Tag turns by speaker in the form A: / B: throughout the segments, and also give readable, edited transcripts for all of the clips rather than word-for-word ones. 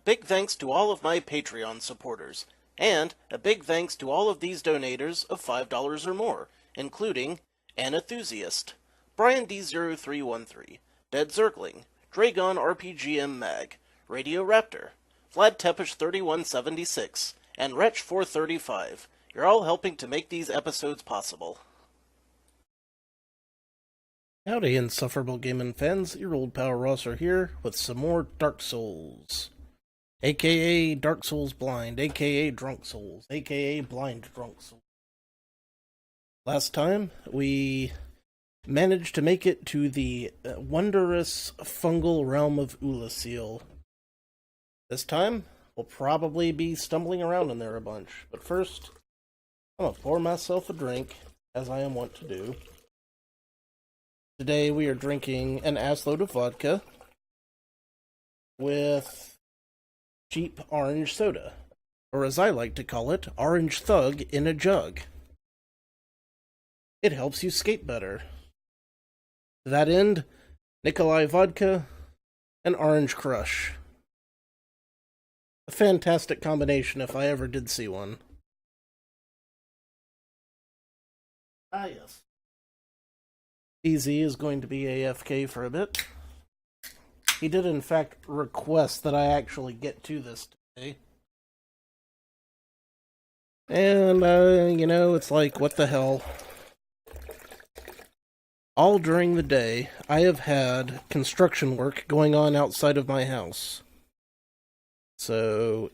A: big thanks to all of my Patreon supporters, and a big thanks to all of these donators of $5 or more, including An Enthusiast, Brian D0313, Dead Zergling, Dragon RPGM Mag, Radio Raptor, Vlad Tepish 3176, and Wretch 435. You're all helping to make these episodes possible. Howdy, insufferable gaming fans. Your old pal Rosser here with some more Dark Souls. AKA Dark Souls Blind, AKA Drunk Souls, AKA Blind Drunk Souls. Last time, we managed to make it to the wondrous fungal realm of Oolacile. This time, we'll probably be stumbling around in there a bunch. But first, I'm gonna pour myself a drink, as I am wont to do. Today we are drinking an assload of vodka with cheap orange soda, or as I like to call it, Orange Thug in a jug. It helps you skate better. To that end, Nikolai Vodka and Orange Crush. A fantastic combination if I ever did see one. Ah, yes. DZ is going to be AFK for a bit. He did in fact request that I actually get to this today. And, it's like, what the hell. All during the day, I have had construction work going on outside of my house. So,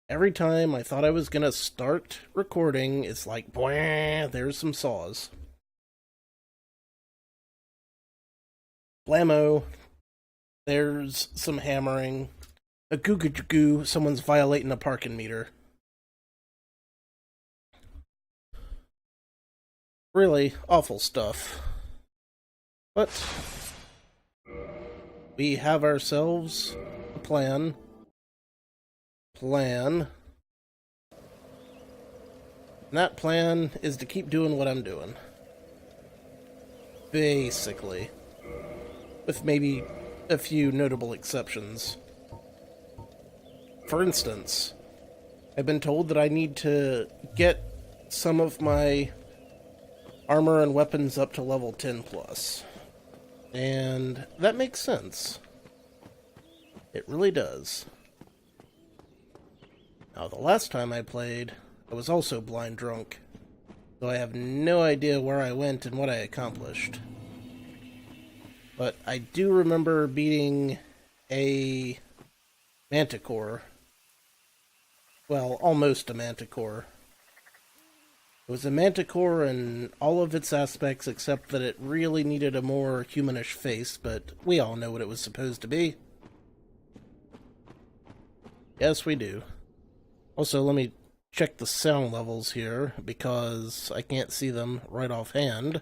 A: every time I thought I was gonna start recording, it's like, bwah, there's some saws. Blammo, there's some hammering. A goo, someone's violating a parking meter. Really awful stuff. But we have ourselves a plan. And that plan is to keep doing what I'm doing. Basically. With maybe a few notable exceptions. For instance, I've been told that I need to get some of my armor and weapons up to level 10 plus. And that makes sense. It really does. Now, the last time I played, I was also blind drunk, so I have no idea where I went and what I accomplished. But I do remember beating a manticore. Well, almost a manticore. It was a manticore in all of its aspects except that it really needed a more humanish face, but we all know what it was supposed to be. Yes, we do. Also, let me check the sound levels here, because I can't see them right offhand.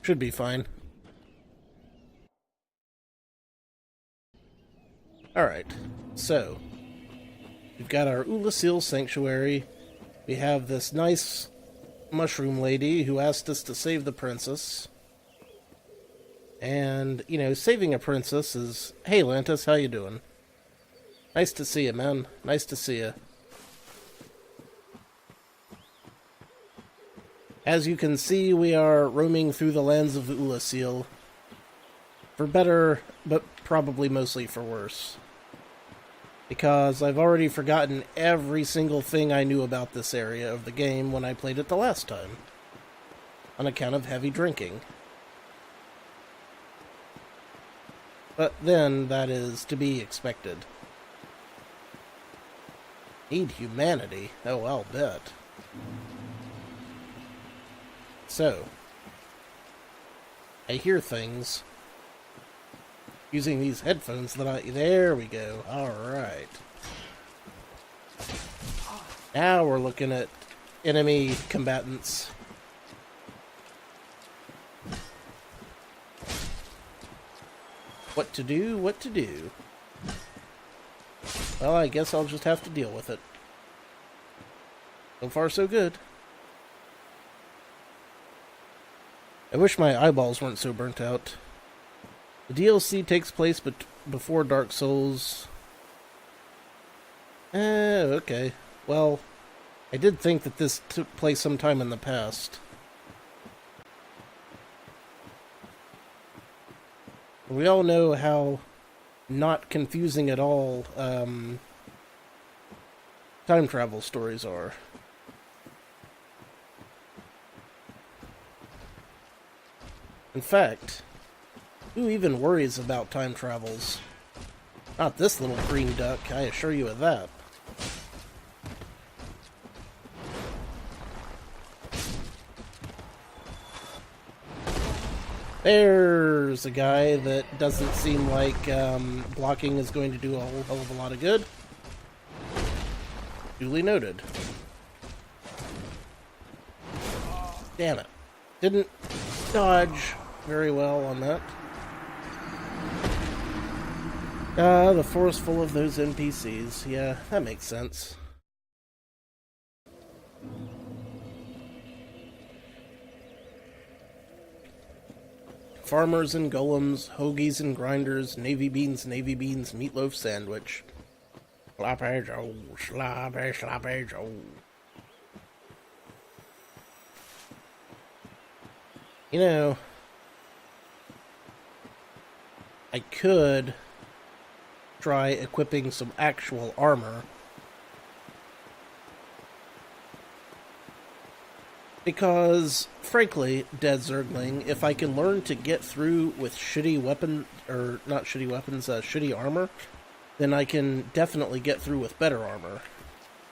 A: Should be fine. Alright, so we've got our Oolacile Sanctuary. We have this nice mushroom lady who asked us to save the princess. And, saving a princess is, hey Lantis, how you doing? Nice to see you, man. Nice to see you. As you can see, we are roaming through the lands of Oolacile. For better, but probably mostly for worse. Because I've already forgotten every single thing I knew about this area of the game when I played it the last time. On account of heavy drinking. But then, that is to be expected. Need humanity? Oh, I'll bet. So, I hear things using these headphones there we go. Alright. Now we're looking at enemy combatants. What to do, what to do. Well, I guess I'll just have to deal with it. So far, so good. I wish my eyeballs weren't so burnt out. The DLC takes place before Dark Souls. Okay. Well, I did think that this took place sometime in the past. We all know how not confusing at all time travel stories are. In fact, who even worries about time travels? Not this little green duck, I assure you of that. There's a guy that doesn't seem like blocking is going to do a whole hell of a lot of good. Duly noted. Damn it. Didn't dodge very well on that. The forest full of those NPCs. Yeah, that makes sense. Farmers and golems, hoagies and grinders, navy beans, meatloaf sandwich. Sloppy Joe, sloppy Joe. You know, I could try equipping some actual armor. Because, frankly, Dead Zergling, if I can learn to get through with shitty weapon, or not shitty weapons, shitty armor, then I can definitely get through with better armor.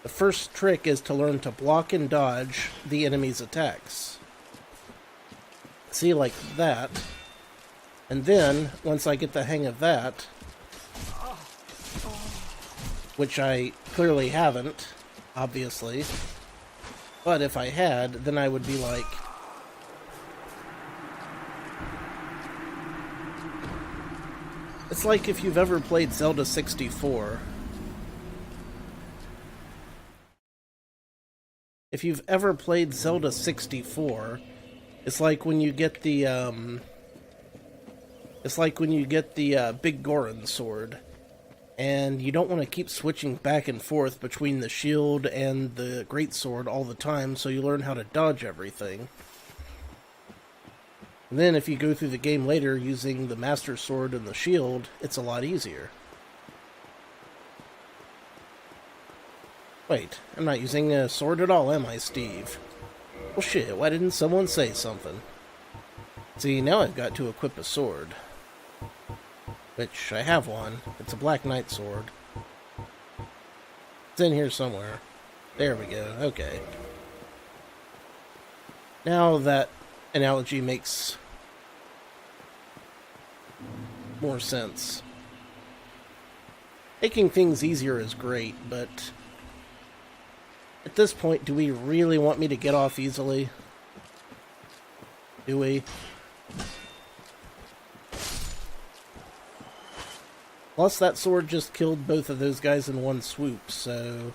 A: The first trick is to learn to block and dodge the enemy's attacks. See, like that. And then, once I get the hang of that, which I clearly haven't, obviously, but if I had, then I would be like, it's like if you've ever played Zelda 64. If you've ever played Zelda 64, it's like when you get the, Big Goron sword. And you don't want to keep switching back and forth between the shield and the greatsword all the time, so you learn how to dodge everything. And then if you go through the game later using the Master Sword and the shield, it's a lot easier. Wait, I'm not using a sword at all, am I, Steve? Well shit, why didn't someone say something? See, now I've got to equip a sword. Which, I have one. It's a Black Knight sword. It's in here somewhere. There we go. Okay. Now that analogy makes more sense. Making things easier is great, but at this point, do we really want me to get off easily? Do we? Plus, that sword just killed both of those guys in one swoop, so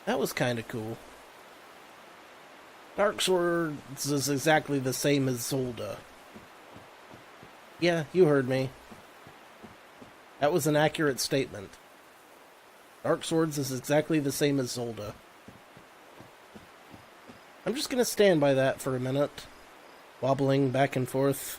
A: that was kind of cool. Dark Swords is exactly the same as Zelda. Yeah, you heard me. That was an accurate statement. Dark Swords is exactly the same as Zelda. I'm just gonna stand by that for a minute, wobbling back and forth.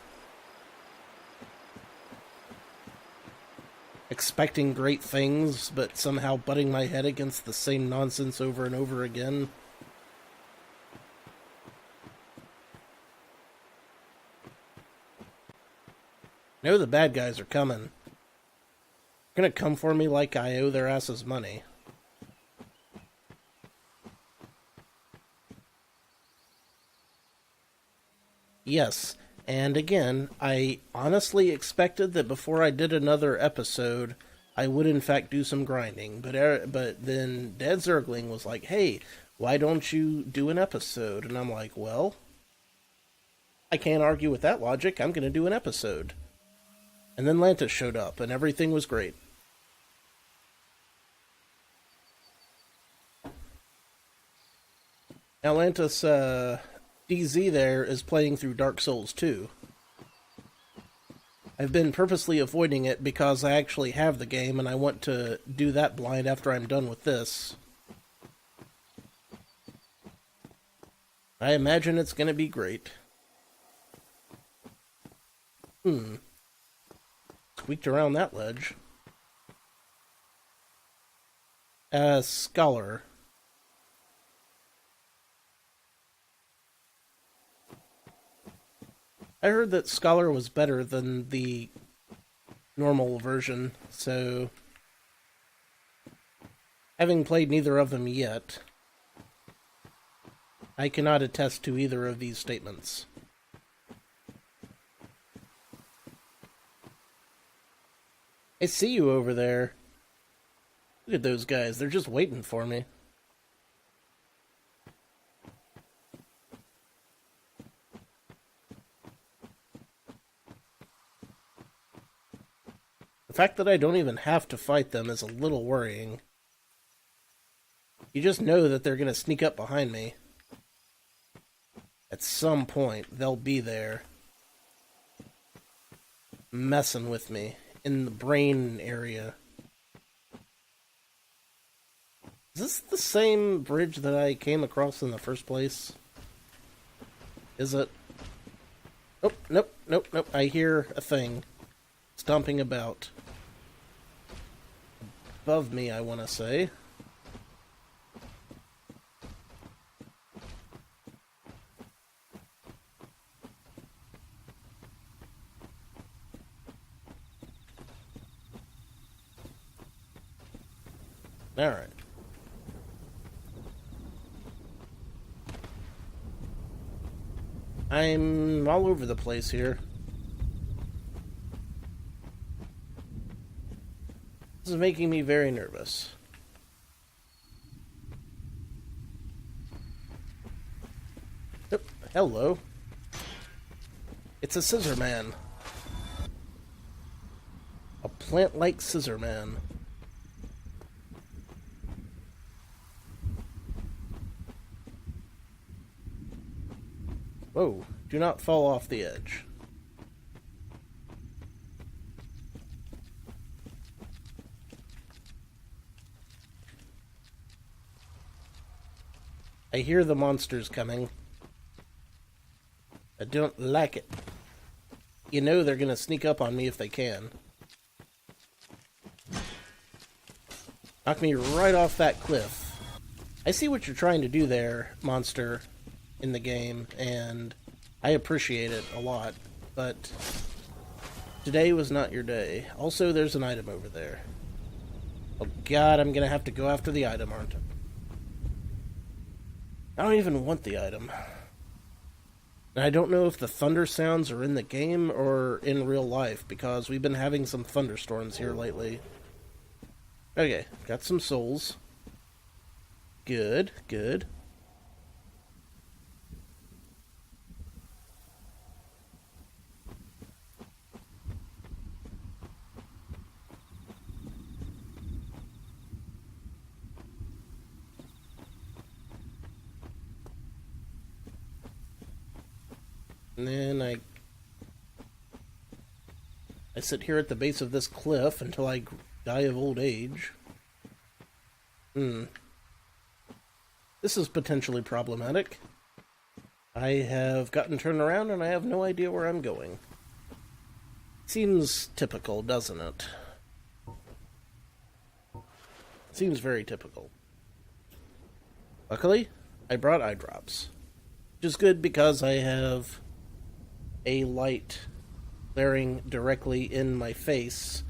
A: Expecting great things, but somehow butting my head against the same nonsense over and over again. I know the bad guys are coming. They're gonna come for me like I owe their asses money. Yes. And again, I honestly expected that before I did another episode, I would in fact do some grinding. But then Dead Zergling was like, hey, why don't you do an episode? And I'm like, well, I can't argue with that logic. I'm going to do an episode. And then Lantis showed up, and everything was great. Now, Lantis, DZ there is playing through Dark Souls 2. I've been purposely avoiding it because I actually have the game and I want to do that blind after I'm done with this. I imagine it's going to be great. Squeaked around that ledge. Scholar. I heard that Scholar was better than the normal version, so having played neither of them yet, I cannot attest to either of these statements. I see you over there. Look at those guys, they're just waiting for me. The fact that I don't even have to fight them is a little worrying. You just know that they're going to sneak up behind me. At some point, they'll be there. Messing with me in the brain area. Is this the same bridge that I came across in the first place? Is it? Oh, nope, nope, nope. I hear a thing stomping about. Above me, I want to say. Alright. I'm all over the place here. This is making me very nervous. Oh, hello. It's a scissor man. A plant-like scissor man. Whoa, do not fall off the edge. I hear the monsters coming. I don't like it. You know they're gonna sneak up on me if they can. Knock me right off that cliff. I see what you're trying to do there, monster, in the game, and I appreciate it a lot, but today was not your day. Also, there's an item over there. Oh god, I'm gonna have to go after the item, aren't I? I don't even want the item. And I don't know if the thunder sounds are in the game or in real life, because we've been having some thunderstorms here lately. Okay, got some souls. Good, good. And then I sit here at the base of this cliff until I die of old age. This is potentially problematic. I have gotten turned around and I have no idea where I'm going. Seems typical, doesn't it? Seems very typical. Luckily, I brought eye drops. Which is good because I have a light glaring directly in my face,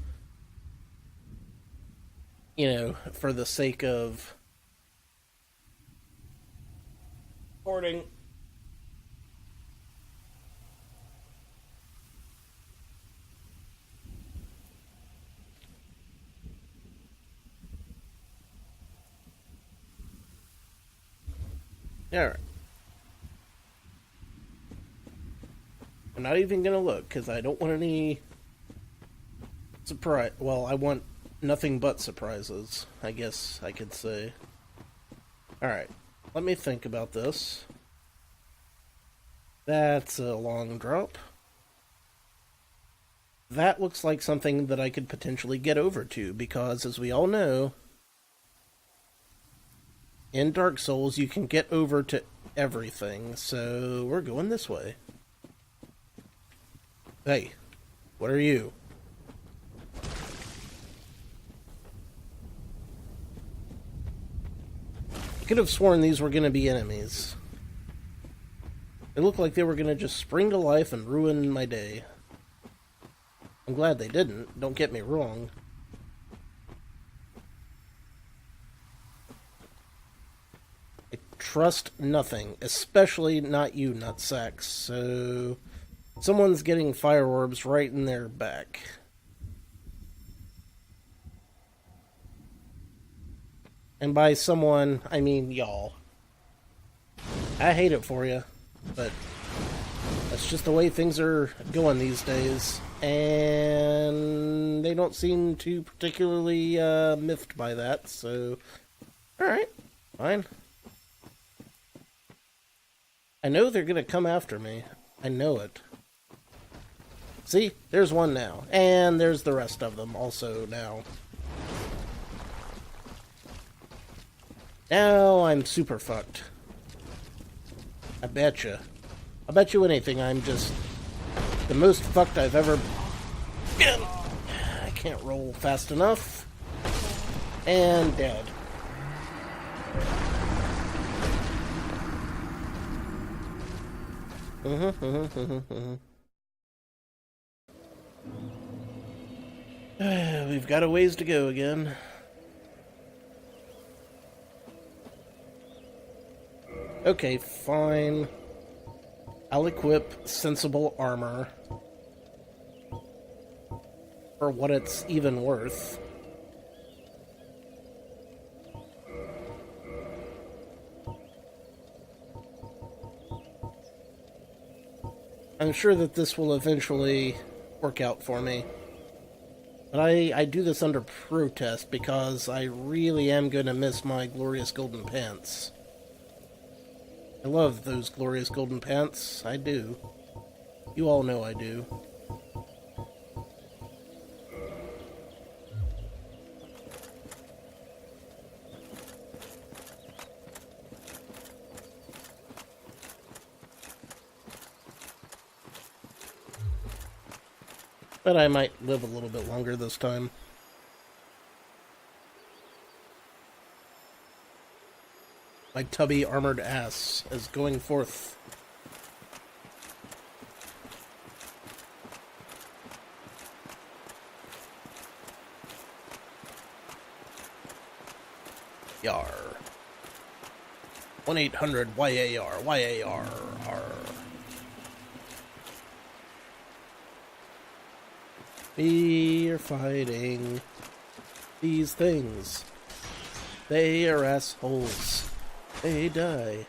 A: you know, for the sake of recording. Alright. I'm not even gonna look, because I don't want any surprise. Well, I want nothing but surprises, I guess I could say. Alright, let me think about this. That's a long drop. That looks like something that I could potentially get over to, because as we all know, in Dark Souls you can get over to everything, so we're going this way. Hey, what are you? I could have sworn these were going to be enemies. They looked like they were going to just spring to life and ruin my day. I'm glad they didn't, don't get me wrong. I trust nothing, especially not you, nutsacks, so... Someone's getting fire orbs right in their back. And by someone, I mean y'all. I hate it for you, but that's just the way things are going these days. And they don't seem too particularly miffed by that, so... Alright, fine. I know they're gonna come after me. I know it. See? There's one now. And there's the rest of them also now. Now I'm super fucked. I betcha. I bet you anything I'm just the most fucked I've ever been. I can't roll fast enough. And dead. We've got a ways to go again. Okay, fine. I'll equip sensible armor. For what it's even worth. I'm sure that this will eventually work out for me. But I do this under protest because I really am going to miss my glorious golden pants. I love those glorious golden pants. I do. You all know I do. But I might live a little bit longer this time. My tubby armored ass is going forth. Yar. 1-800-YAR, YAR, R. We are fighting these things. They are assholes. They die.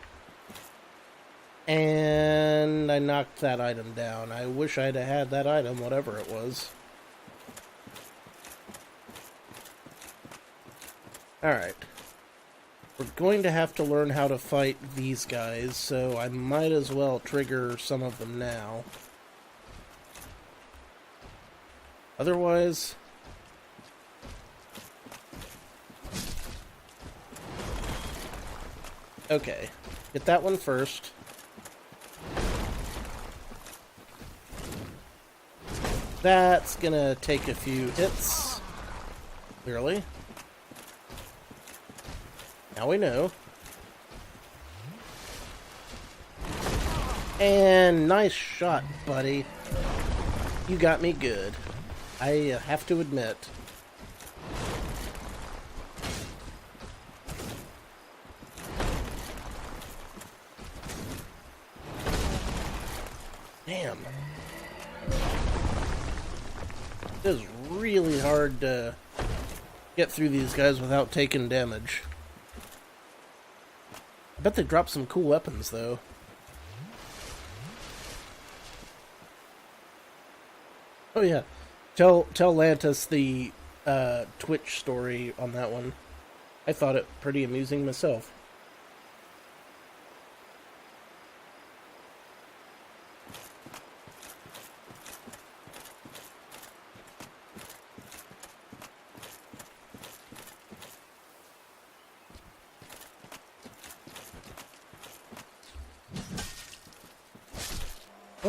A: And I knocked that item down. I wish I'd have had that item, whatever it was. Alright. We're going to have to learn how to fight these guys, so I might as well trigger some of them now. Otherwise... Okay, get that one first. That's gonna take a few hits. Clearly. Now we know. And nice shot, buddy. You got me good. I have to admit. Damn. It is really hard to get through these guys without taking damage. I bet they dropped some cool weapons, though. Oh yeah. Tell Lantis the Twitch story on that one. I thought it pretty amusing myself.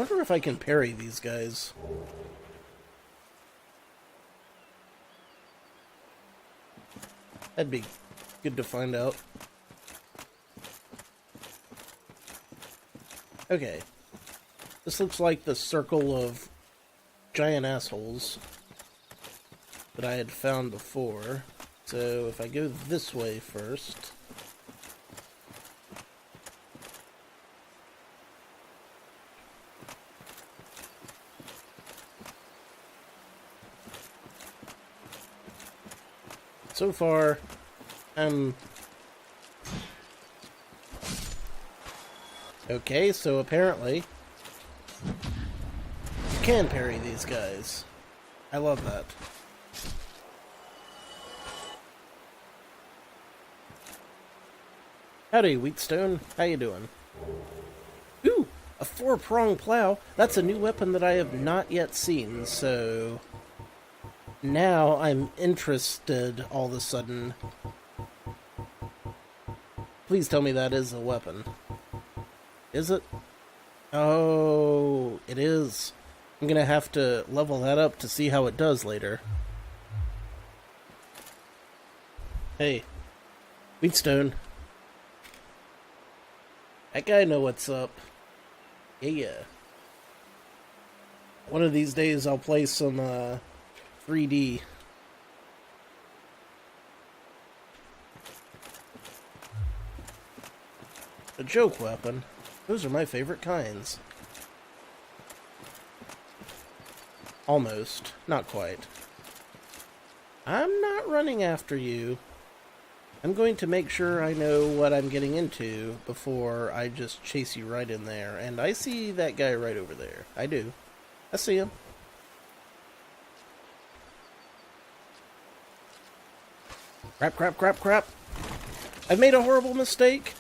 A: wonder if I can parry these guys. That'd be good to find out. Okay. This looks like the circle of giant assholes that I had found before. So if I go this way first... So far, okay, so apparently you can parry these guys. I love that. Howdy, Wheatstone. How you doing? Ooh, a 4-prong plow. That's a new weapon that I have not yet seen, so... Now I'm interested all of a sudden. Please tell me that is a weapon. Is it? Oh, it is. I'm gonna have to level that up to see how it does later. Hey, Wheatstone. That guy know what's up. Yeah. One of these days I'll play some, 3D. A joke weapon? Those are my favorite kinds. Almost. Not quite. I'm not running after you. I'm going to make sure I know what I'm getting into before I just chase you right in there. And I see that guy right over there. I do. I see him. Crap, crap, crap, crap. I've made a horrible mistake.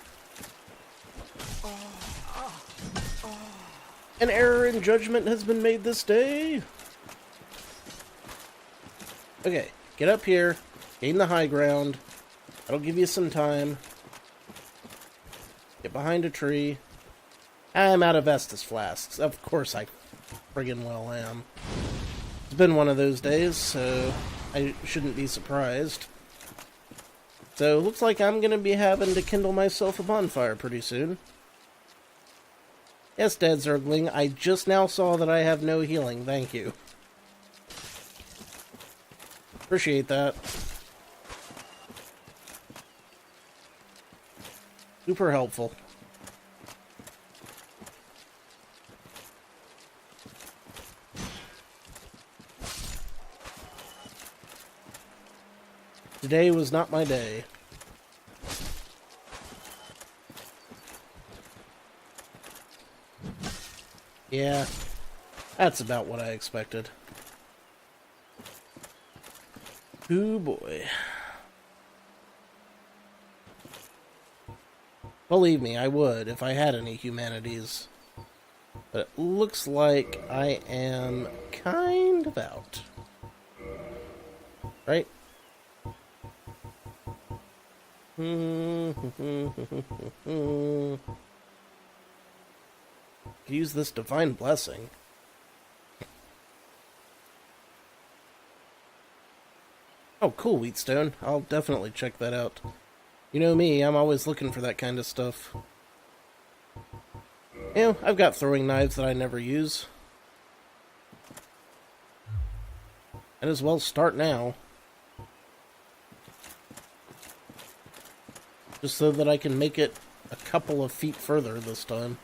A: An error in judgment has been made this day. Okay, get up here. Gain the high ground. That'll give you some time. Get behind a tree. I'm out of Estus flasks. Of course I friggin' well am. It's been one of those days, so I shouldn't be surprised. So, looks like I'm gonna be having to kindle myself a bonfire pretty soon. Yes, Dad Zergling, I just now saw that I have no healing, thank you. Appreciate that. Super helpful. Today was not my day. Yeah, that's about what I expected. Ooh boy. Believe me, I would if I had any humanities. But it looks like I am kind of out. Right? Use this divine blessing. Oh, cool, Wheatstone. I'll definitely check that out. You know me, I'm always looking for that kind of stuff. You know, I've got throwing knives that I never use. Might as well start now. Just so that I can make it a couple of feet further this time.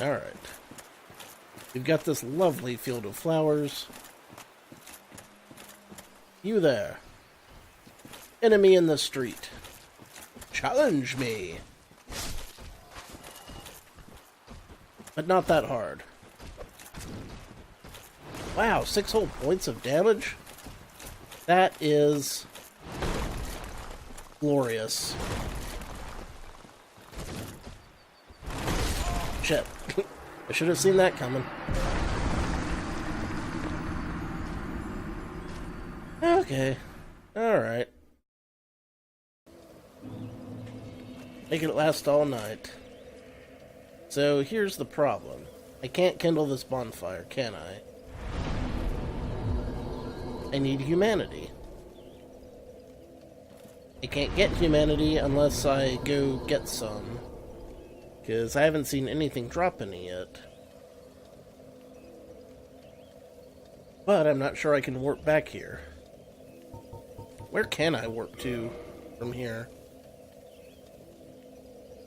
A: Alright. We've got this lovely field of flowers. You there. Enemy in the street. Challenge me. But not that hard. Wow, 6 whole points of damage? That is glorious. Shit. I should have seen that coming. Okay. Alright. Make it last all night. So here's the problem. I can't kindle this bonfire, can I? I need humanity. I can't get humanity unless I go get some. Because I haven't seen anything drop any yet. But I'm not sure I can warp back here. Where can I warp to from here?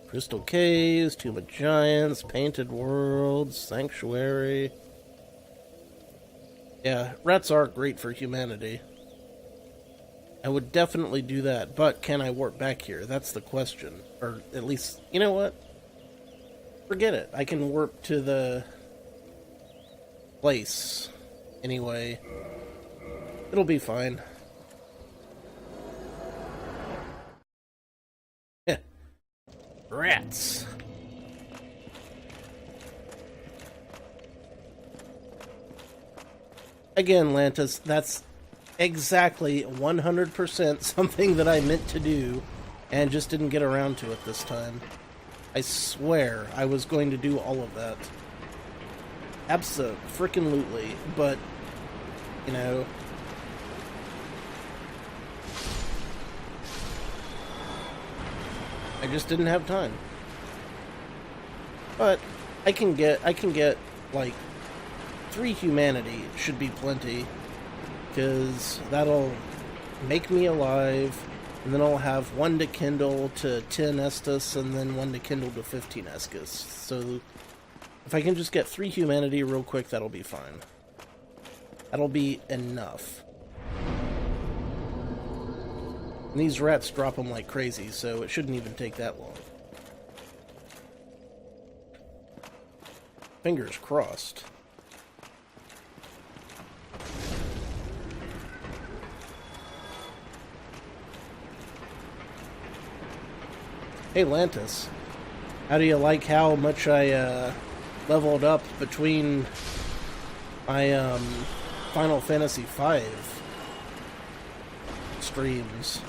A: Crystal Caves, Tomb of Giants, Painted Worlds, Sanctuary. Yeah, rats are great for humanity. I would definitely do that, but can I warp back here? That's the question. Or at least, you know what? Forget it. I can warp to the place. Anyway, it'll be fine. Heh. Rats. Again, Lantis, that's exactly 100% something that I meant to do and just didn't get around to it this time. I swear I was going to do all of that. Abso-frickin-lutely, but, you know... I just didn't have time. But, I can get, like, 3 humanity should be plenty, because that'll make me alive, and then I'll have 1 to kindle to 10 Estus, and then 1 to kindle to 15 Estus. So, if I can just get 3 humanity real quick, that'll be fine. That'll be enough. And these rats drop them like crazy, so it shouldn't even take that long. Fingers crossed. Hey Lantis, how do you like how much I leveled up between my Final Fantasy V streams?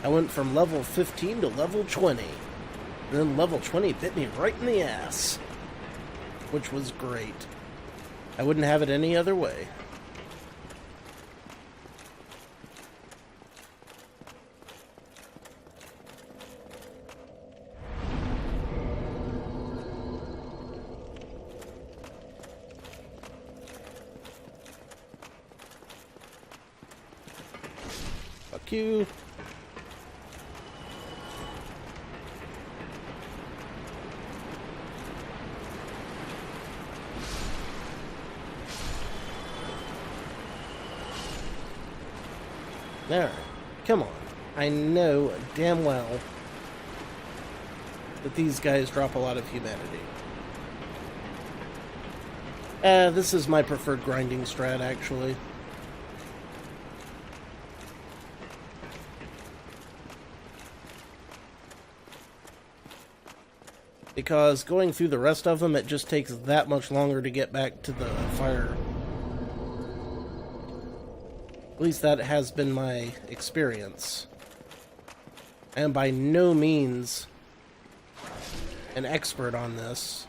A: I went from level 15 to level 20. And then level 20 bit me right in the ass. Which was great. I wouldn't have it any other way. Fuck you. Alright, come on. I know damn well that these guys drop a lot of humanity. This is my preferred grinding strat, actually. Because going through the rest of them, it just takes that much longer to get back to the fire. At least that has been my experience. I am by no means an expert on this.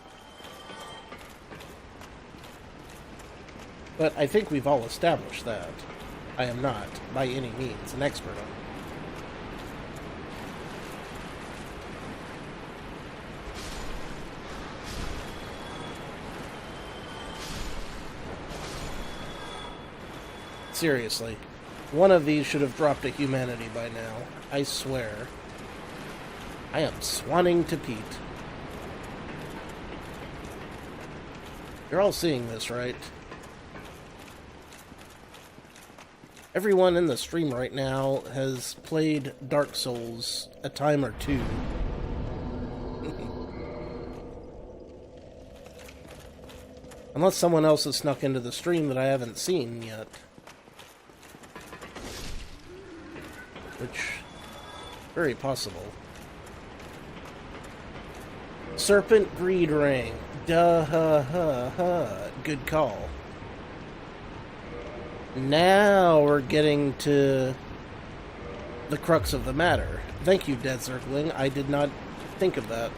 A: But I think we've all established that. I am not, by any means, an expert on it. Seriously, one of these should have dropped a humanity by now. I swear. I am swanning to Pete. You're all seeing this, right? Everyone in the stream right now has played Dark Souls a time or two. Unless someone else has snuck into the stream that I haven't seen yet. Which, very possible. Serpent Greed Ring. Duh, ha, ha, ha. Good call. Now we're getting to the crux of the matter. Thank you, Dead Circling. I did not think of that.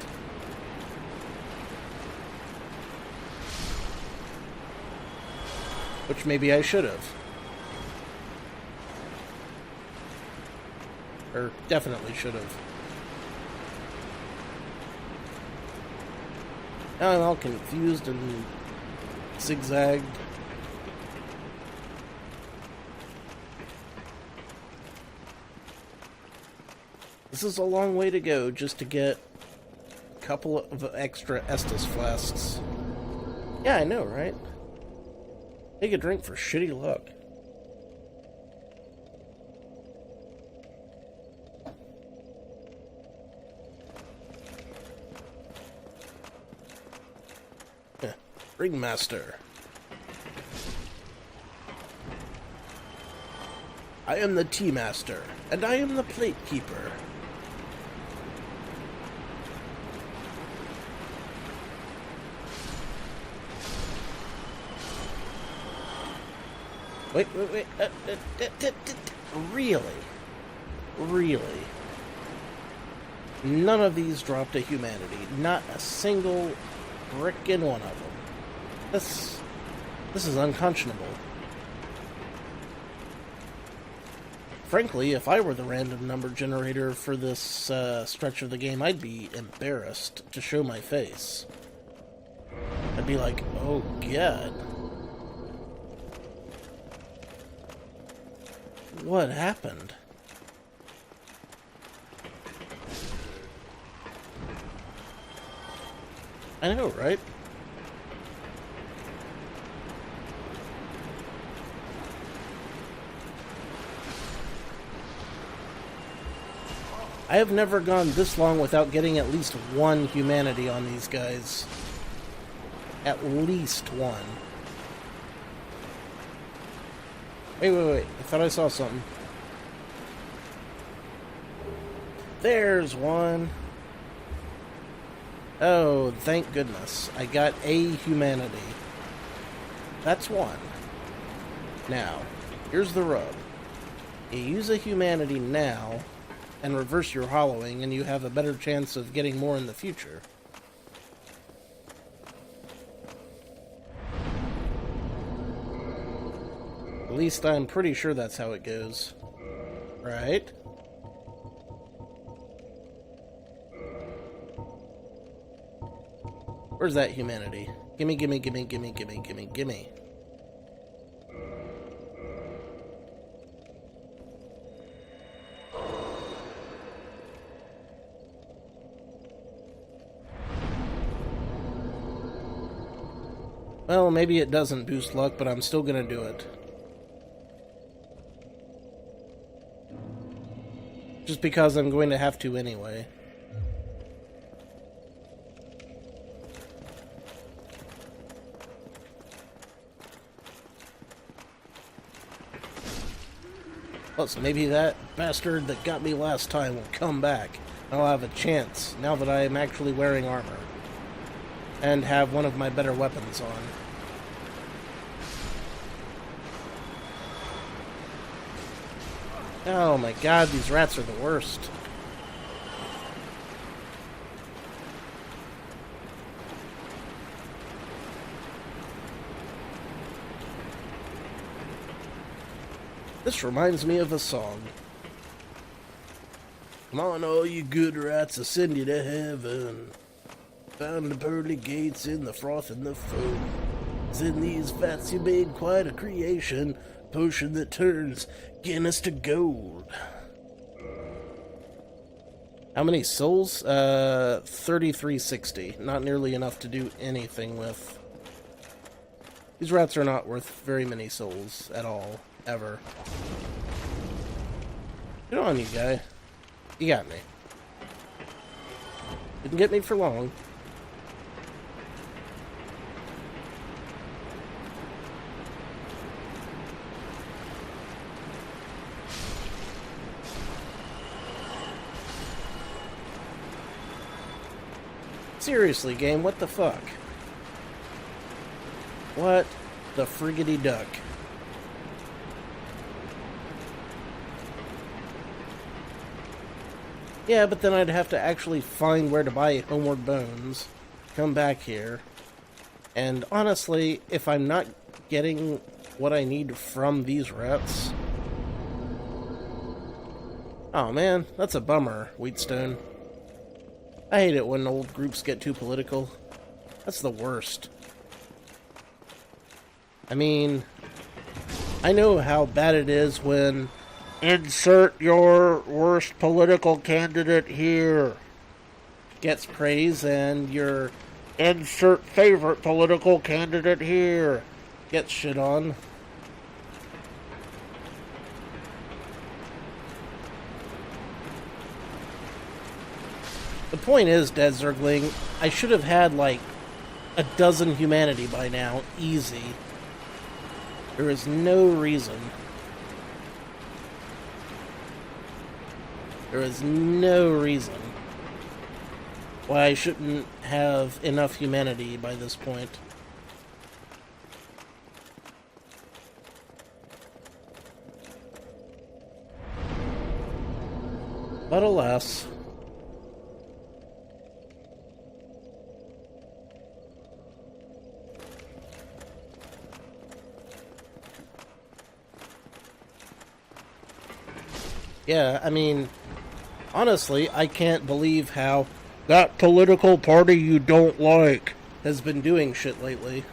A: Which maybe I should have. Or definitely should have. Now I'm all confused and zigzagged. This is a long way to go just to get a couple of extra Estus flasks. Yeah, I know, right? Take a drink for shitty luck. Ringmaster. I am the tea master, and I am the plate keeper. Wait. Really? Really? None of these dropped to humanity. Not a single frickin' one of them. This is unconscionable. Frankly, if I were the random number generator for this stretch of the game, I'd be embarrassed to show my face. I'd be like, oh god. What happened? I know, right? I have never gone this long without getting at least one humanity on these guys. At least one. Wait. I thought I saw something. There's one. Oh, thank goodness. I got a humanity. That's one. Now, here's the rub. You use a humanity now, and reverse your hollowing, and you have a better chance of getting more in the future. At least I'm pretty sure that's how it goes. Right? Where's that humanity? Gimme. Well, maybe it doesn't boost luck, but I'm still gonna do it. Just because I'm going to have to anyway. Plus, maybe that bastard that got me last time will come back. I'll have a chance, now that I am actually wearing armor. And have one of my better weapons on. Oh my god, these rats are the worst. This reminds me of a song. Come on, all you good rats, I'll send you to heaven. Found the pearly gates in the froth and the foam. In these vats you made quite a creation. Potion that turns Guinness to gold. How many souls? 3360. Not nearly enough to do anything with. These rats are not worth very many souls at all. Ever. Get on, you guy. You got me. Didn't get me for long. Seriously, game, what the fuck? What the friggity duck? Yeah, but then I'd have to actually find where to buy Homeward Bones, come back here, and honestly, if I'm not getting what I need from these reps... Oh man, that's a bummer, Wheatstone. I hate it when old groups get too political. That's the worst. I mean, I know how bad it is when insert your worst political candidate here gets praise and your insert favorite political candidate here gets shit on. The point is, Dead Zergling, I should have had like a dozen humanity by now, easy. There is no reason. There is no reason why I shouldn't have enough humanity by this point. But alas. Yeah, I mean, honestly, I can't believe how that political party you don't like has been doing shit lately.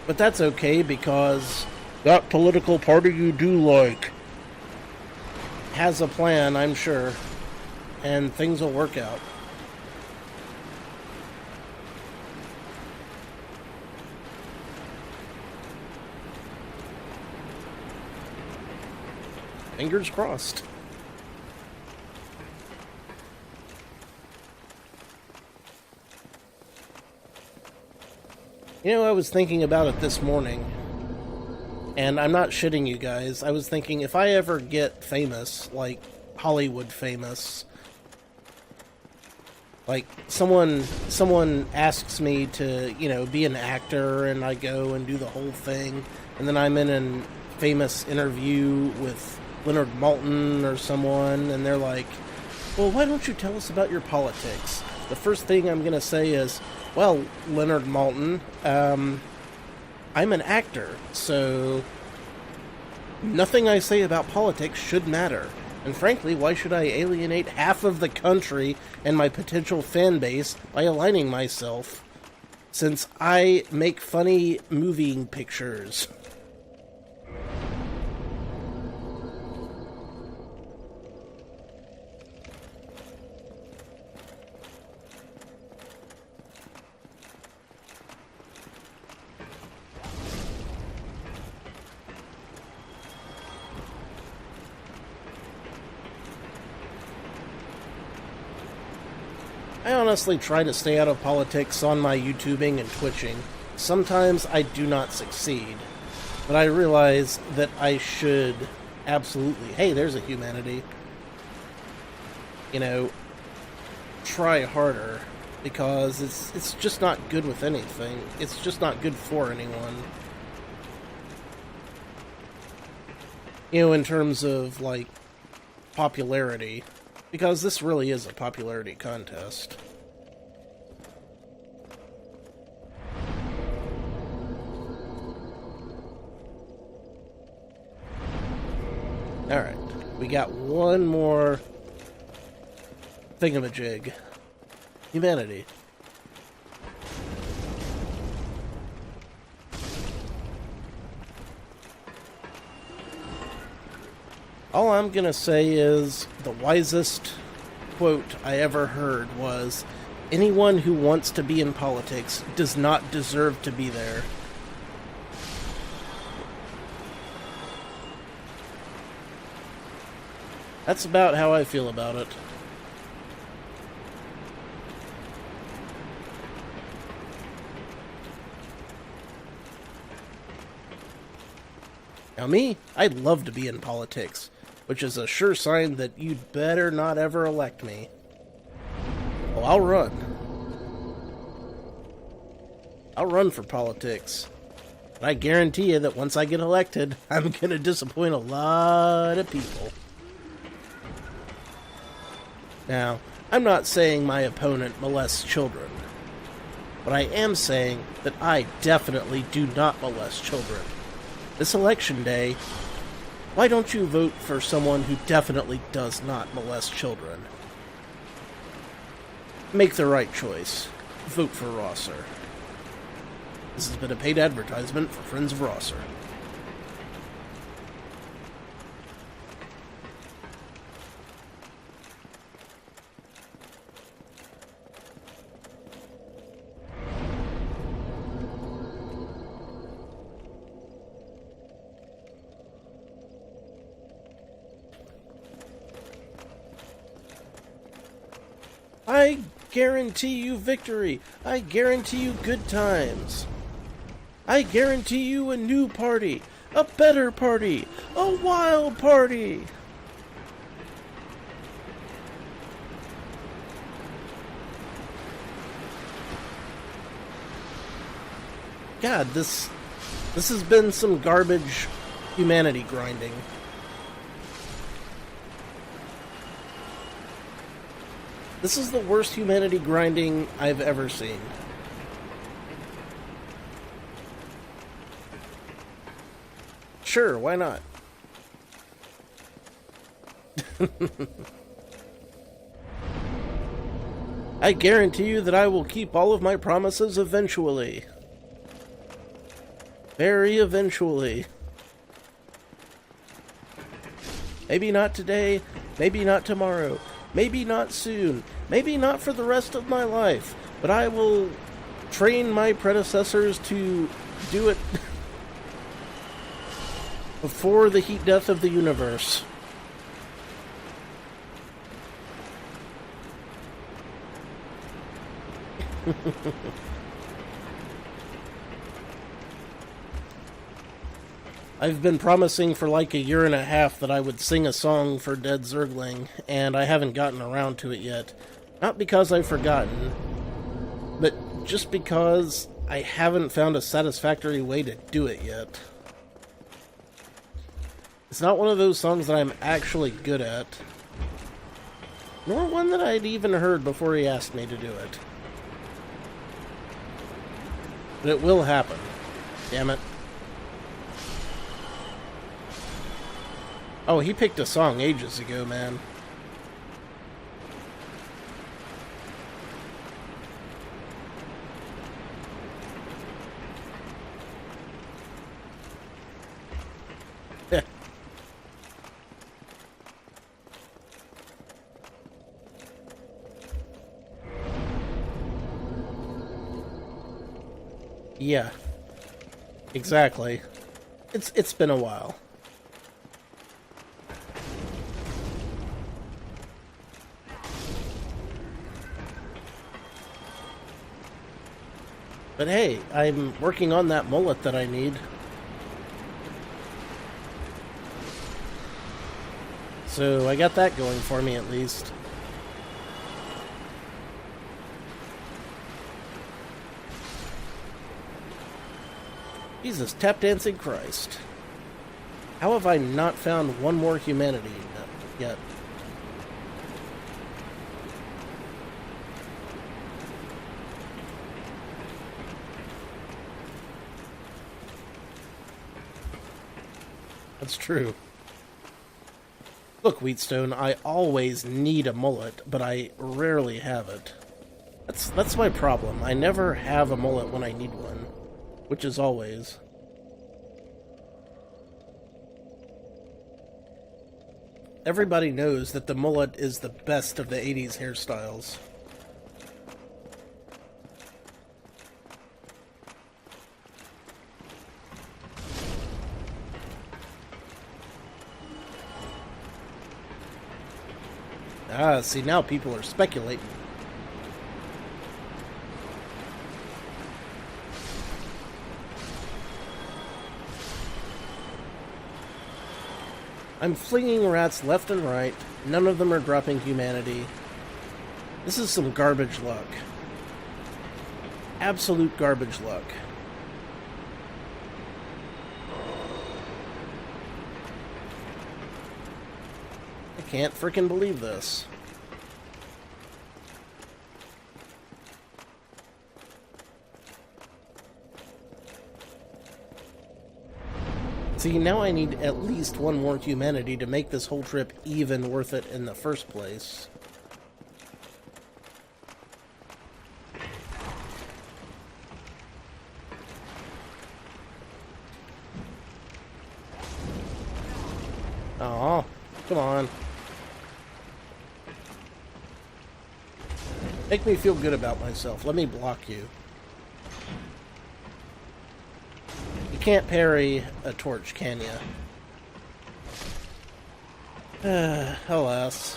A: But that's okay because that political party you do like has a plan, I'm sure, and things will work out. Fingers crossed. You know, I was thinking about it this morning, and I'm not shitting you guys. I was thinking if I ever get famous, like Hollywood famous, like someone asks me to, you know, be an actor, and I go and do the whole thing, and then I'm in a famous interview with Leonard Maltin or someone, and they're like, well, why don't you tell us about your politics? The first thing I'm going to say is, well, Leonard Maltin, I'm an actor, so nothing I say about politics should matter. And frankly, why should I alienate half of the country and my potential fan base by aligning myself, since I make funny moving pictures? I honestly try to stay out of politics on my YouTubing and Twitching. Sometimes I do not succeed, but I realize that I should absolutely, hey, there's a humanity, you know, try harder, because it's just not good with anything. It's just not good for anyone. You know, in terms of, like, popularity. Because this really is a popularity contest. Alright, we got one more thingamajig. Humanity. All I'm gonna say is the wisest quote I ever heard was, anyone who wants to be in politics does not deserve to be there. That's about how I feel about it. Now me, I'd love to be in politics, which is a sure sign that you'd better not ever elect me. Oh, I'll run. I'll run for politics. But I guarantee you that once I get elected, I'm gonna disappoint a lot of people. Now, I'm not saying my opponent molests children, but I am saying that I definitely do not molest children. This election day, why don't you vote for someone who definitely does not molest children? Make the right choice. Vote for Rosser. This has been a paid advertisement for Friends of Rosser. I guarantee you victory. I guarantee you good times. I guarantee you a new party, a better party, a wild party. God, this has been some garbage humanity grinding. This is the worst humanity grinding I've ever seen. Sure, why not? I guarantee you that I will keep all of my promises eventually. Very eventually. Maybe not today, maybe not tomorrow, maybe not soon, maybe not for the rest of my life, but I will train my predecessors to do it before the heat death of the universe. I've been promising for like a year and a half that I would sing a song for Dead Zergling, and I haven't gotten around to it yet. Not because I've forgotten, but just because I haven't found a satisfactory way to do it yet. It's not one of those songs that I'm actually good at, nor one that I'd even heard before he asked me to do it. But it will happen. Damn it. Oh, he picked a song ages ago, man. Yeah, exactly. It's been a while. But hey, I'm working on that mullet that I need. So I got that going for me at least. Jesus, tap dancing Christ. How have I not found one more humanity yet? That's true. Look, Wheatstone, I always need a mullet, but I rarely have it. That's my problem. I never have a mullet when I need one. Which is always. Everybody knows that the mullet is the best of the 80s hairstyles. Ah, see, now people are speculating. I'm flinging rats left and right. None of them are dropping humanity. This is some garbage luck. Absolute garbage luck. I can't freaking believe this. See, now I need at least one more humanity to make this whole trip even worth it in the first place. Aw, come on. Make me feel good about myself. Let me block you. You can't parry a torch, can you? Alas.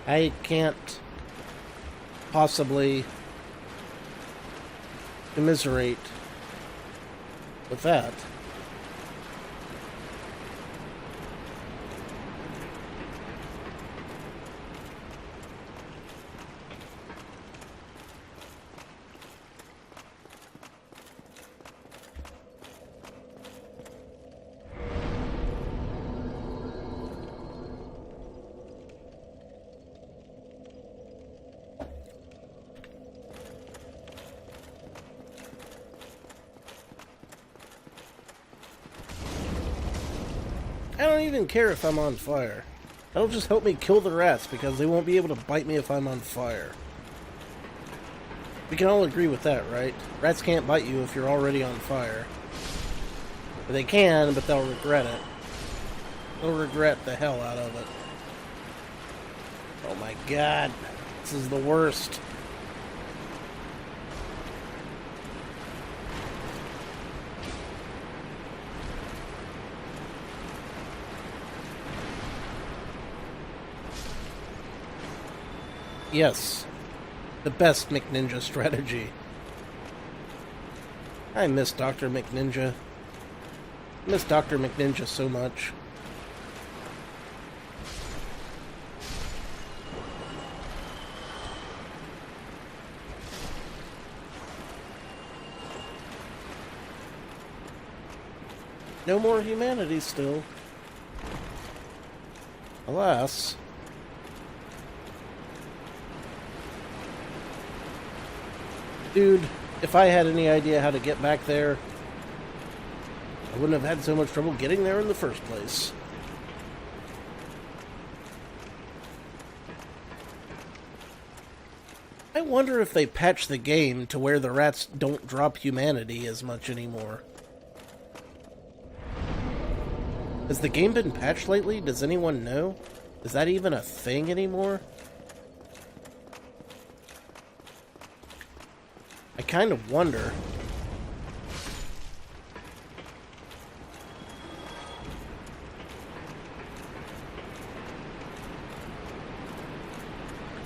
A: I can't possibly commiserate with that. I don't even care if I'm on fire. That'll just help me kill the rats because they won't be able to bite me if I'm on fire. We can all agree with that, right? Rats can't bite you if you're already on fire. They can, but they'll regret it. They'll regret the hell out of it. Oh my god. This is the worst. Yes, the best McNinja strategy. I miss Dr. McNinja. I miss Dr. McNinja so much. No more humanity still. Alas. Dude, if I had any idea how to get back there, I wouldn't have had so much trouble getting there in the first place. I wonder if they patched the game to where the rats don't drop humanity as much anymore. Has the game been patched lately? Does anyone know? Is that even a thing anymore? I kind of wonder.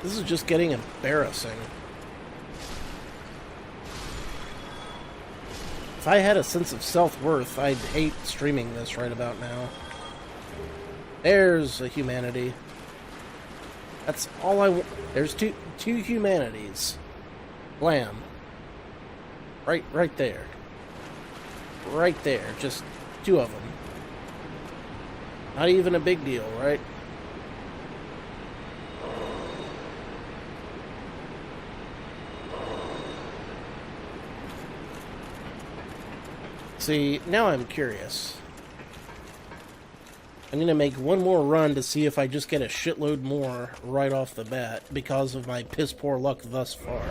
A: This is just getting embarrassing. If I had a sense of self-worth, I'd hate streaming this right about now. There's a humanity. That's all I want. There's two humanities. Blam. Right there. Right there. Just two of them. Not even a big deal, right? See, now I'm curious. I'm gonna make one more run to see if I just get a shitload more right off the bat because of my piss poor luck thus far.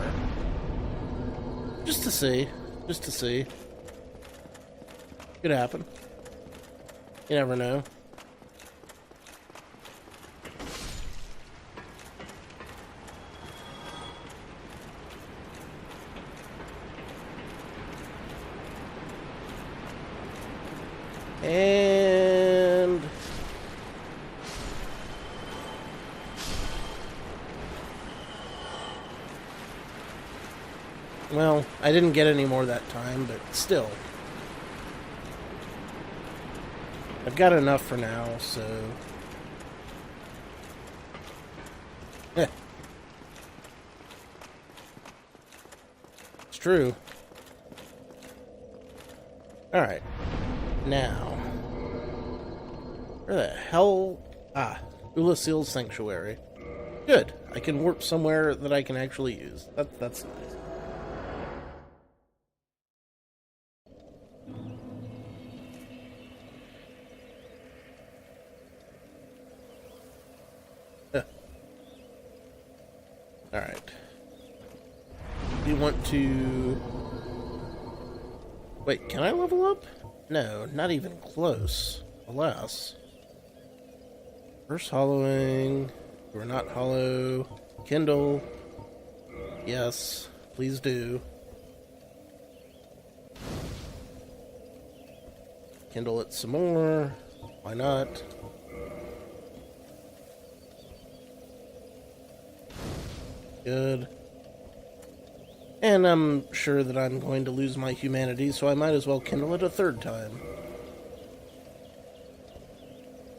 A: Just to see. Just to see. Could happen. You never know. And Well, I didn't get any more that time, but still. I've got enough for now, so... Eh. It's true. Alright. Now. Where the hell... Ah, Oolacile Sanctuary. Good. I can warp somewhere that I can actually use. That's nice. Alright. We want to... Wait, can I level up? No, not even close. Alas. First hollowing. We're not hollow. Kindle. Yes, please do. Kindle it some more. Why not? Good. And I'm sure that I'm going to lose my humanity, so I might as well kindle it a third time.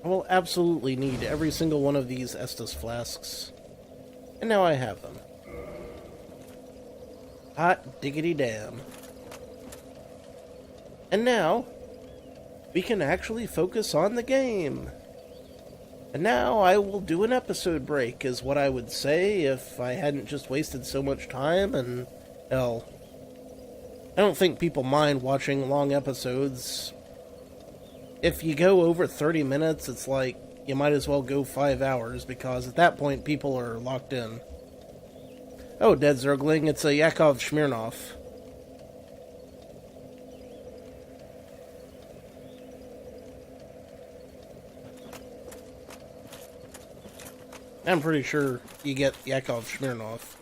A: I will absolutely need every single one of these Estus flasks. And now I have them. Hot diggity damn. And now, we can actually focus on the game. And now I will do an episode break, is what I would say if I hadn't just wasted so much time, and, hell, I don't think people mind watching long episodes. If you go over 30 minutes, it's like, you might as well go 5 hours, because at that point people are locked in. Oh, Dead Zergling, it's a Yakov Smirnov. I'm pretty sure you get Yakov Smirnov.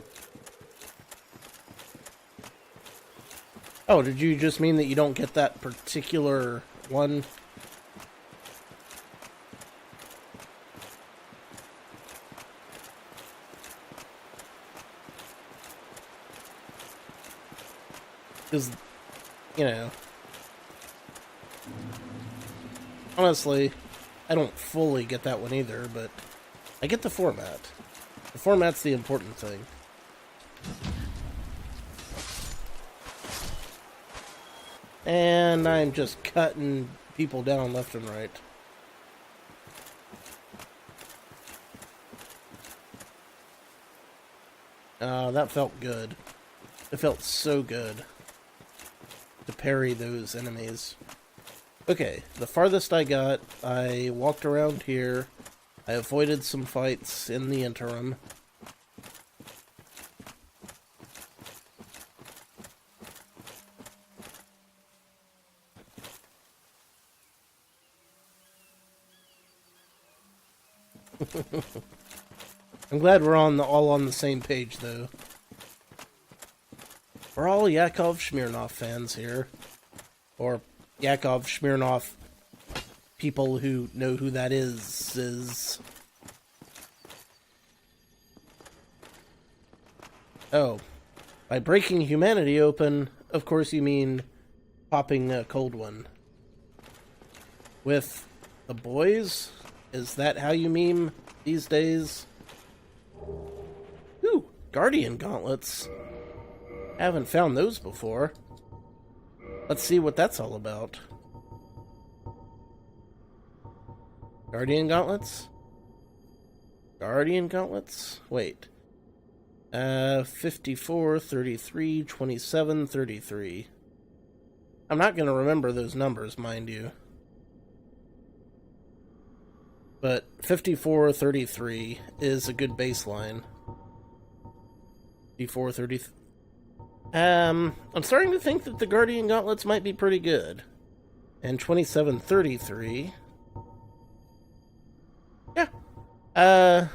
A: Oh, did you just mean that you don't get that particular one? Because, you know, honestly, I don't fully get that one either, but I get the format. The format's the important thing. And I'm just cutting people down left and right. That felt good. It felt so good to parry those enemies. Okay, the farthest I got, I walked around here. I avoided some fights in the interim. I'm glad we're all on the same page, though. We're all Yakov Smirnov fans here. Or Yakov Smirnov people who know who that is. Oh. By breaking humanity open, of course you mean popping a cold one. With the boys? Is that how you meme these days? Ooh, Guardian Gauntlets. Haven't found those before. Let's see what that's all about. Guardian Gauntlets? Guardian Gauntlets? Wait. 54, 33, 27, 33. I'm not going to remember those numbers, mind you. But 54, 33 is a good baseline. 54, 33. I'm starting to think that the Guardian Gauntlets might be pretty good. And 2733. Yeah.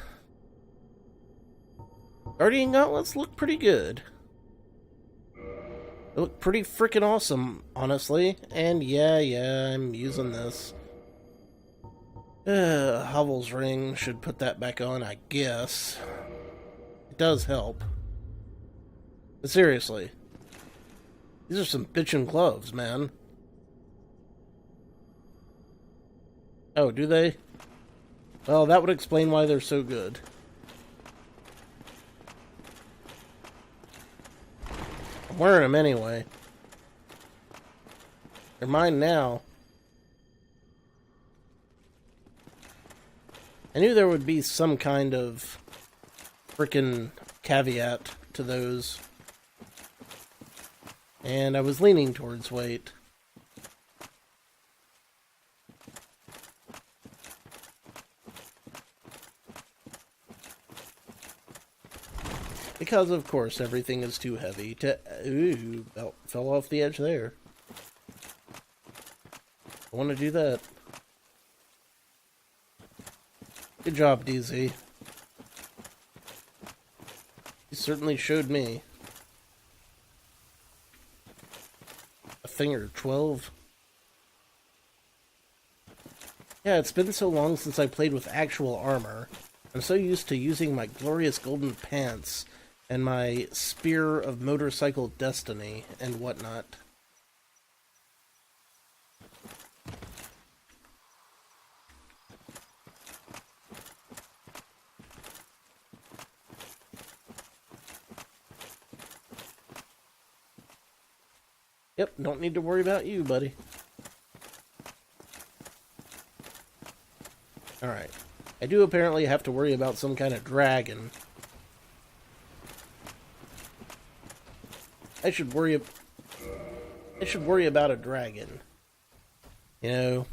A: Guardian Gauntlets look pretty good. They look pretty freaking awesome, honestly. And yeah, I'm using this. Hovel's Ring should put that back on, I guess. It does help. But seriously, These are some bitchin' gloves, man. Oh, do they? Well, that would explain why they're so good. I'm wearing them anyway. They're mine now. I knew there would be some kind of frickin' caveat to those. And I was leaning towards weight. Because, of course, everything is too heavy to... Ooh, belt fell off the edge there. I want to do that. Good job, DZ. You certainly showed me. A finger 12. Yeah, it's been so long since I played with actual armor. I'm so used to using my glorious golden pants and my spear of motorcycle destiny and whatnot. Yep, don't need to worry about you, buddy. Alright. I do apparently have to worry about some kind of dragon. I should worry about a dragon. You know,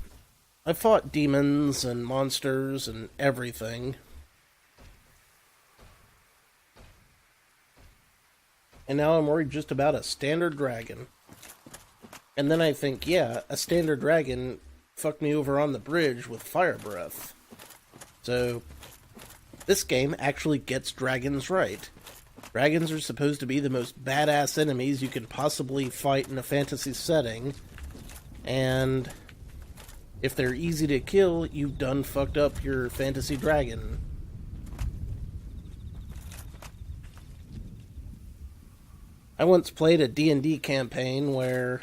A: I fought demons and monsters and everything. And now I'm worried just about a standard dragon. And then I think, yeah, a standard dragon fucked me over on the bridge with fire breath. So, this game actually gets dragons right. Dragons are supposed to be the most badass enemies you can possibly fight in a fantasy setting. And if they're easy to kill, you've done fucked up your fantasy dragon. I once played a D&D campaign where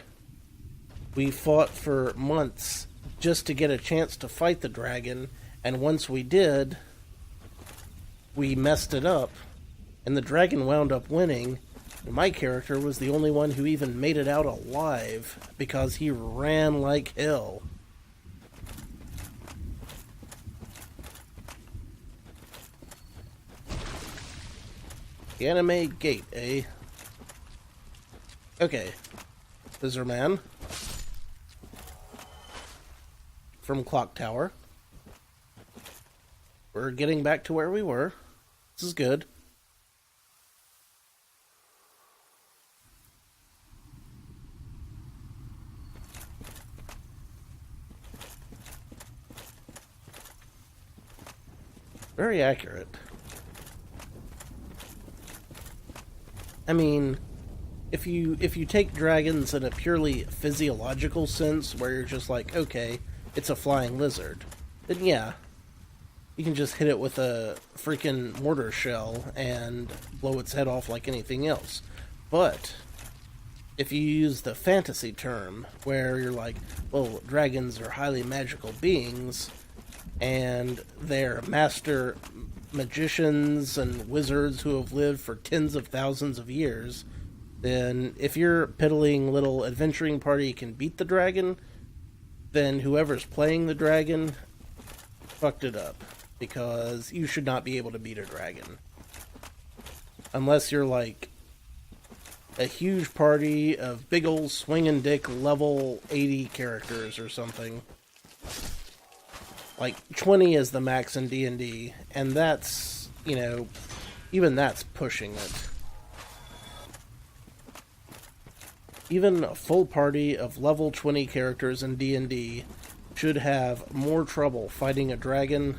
A: we fought for months just to get a chance to fight the dragon, and once we did, we messed it up, and the dragon wound up winning, and my character was the only one who even made it out alive, because he ran like hell. The anime gate, eh? Okay. Scissorman. From Clock Tower. We're getting back to where we were. This is good. Very accurate. I mean, if you take dragons in a purely physiological sense, where you're just like, okay, it's a flying lizard, then yeah, you can just hit it with a freaking mortar shell and blow its head off like anything else. But if you use the fantasy term, where you're like, well, dragons are highly magical beings, and they're master magicians and wizards who have lived for tens of thousands of years, then if your piddling little adventuring party can beat the dragon, then whoever's playing the dragon fucked it up, because you should not be able to beat a dragon. Unless you're like a huge party of big old swinging dick level 80 characters or something. Like 20 is the max in D&D, and that's, you know, even that's pushing it. Even a full party of level 20 characters in D&D should have more trouble fighting a dragon,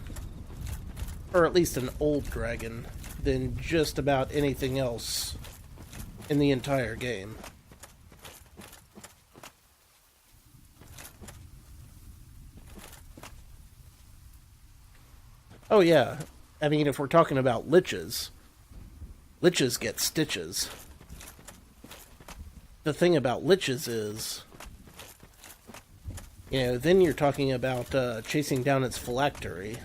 A: or at least an old dragon, than just about anything else in the entire game. Oh yeah, I mean, if we're talking about liches, liches get stitches. the thing about liches is, you know, then you're talking about chasing down its phylactery,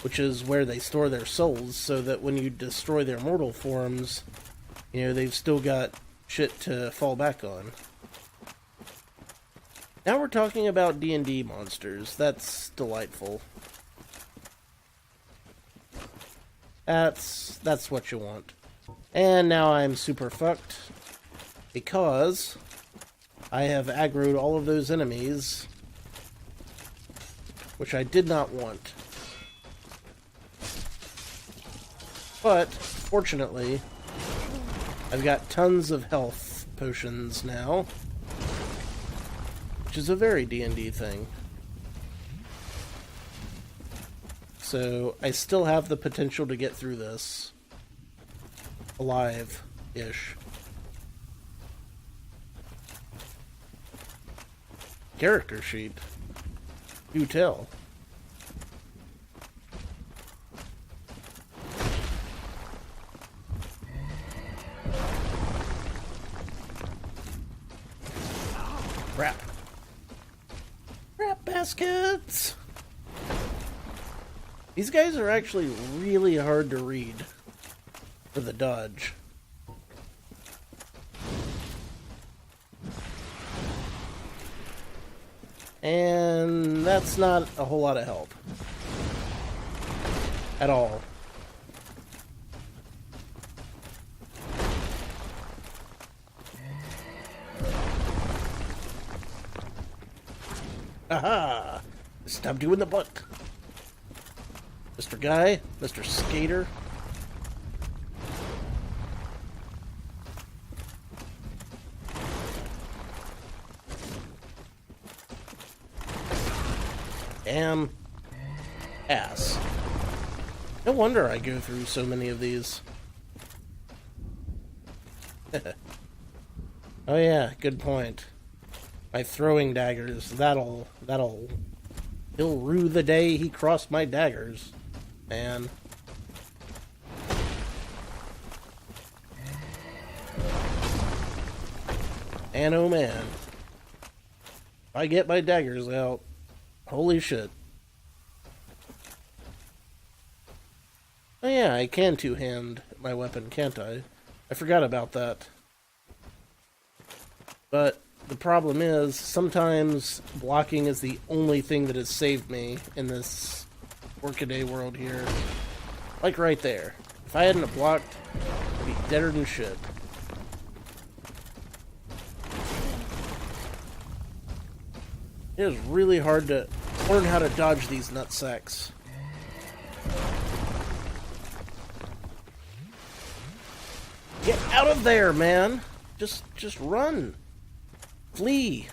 A: which is where they store their souls, so that when you destroy their mortal forms, you know, they've still got shit to fall back on. Now we're talking about D&D monsters. That's delightful. That's what you want. And now I'm super fucked, because I have aggroed all of those enemies, which I did not want. But, fortunately, I've got tons of health potions now, which is a very D&D thing. So, I still have the potential to get through this alive-ish. Character sheet. You tell. Crap. Crap baskets! These guys are actually really hard to read for the dodge. And that's not a whole lot of help. At all. Aha! Stabbed you in the butt. Mr. Guy, Mr. Skater. Damn ass. No wonder I go through so many of these. Oh yeah, good point. My throwing daggers, he'll rue the day he crossed my daggers, man. And oh man, if I get my daggers out, holy shit. Oh yeah, I can two-hand my weapon, can't I? I forgot about that. But the problem is, sometimes blocking is the only thing that has saved me in this workaday world here. Like right there. If I hadn't have blocked, I'd be deader than shit. It is really hard to learn how to dodge these nutsacks. Get out of there, man! Just run. Flee.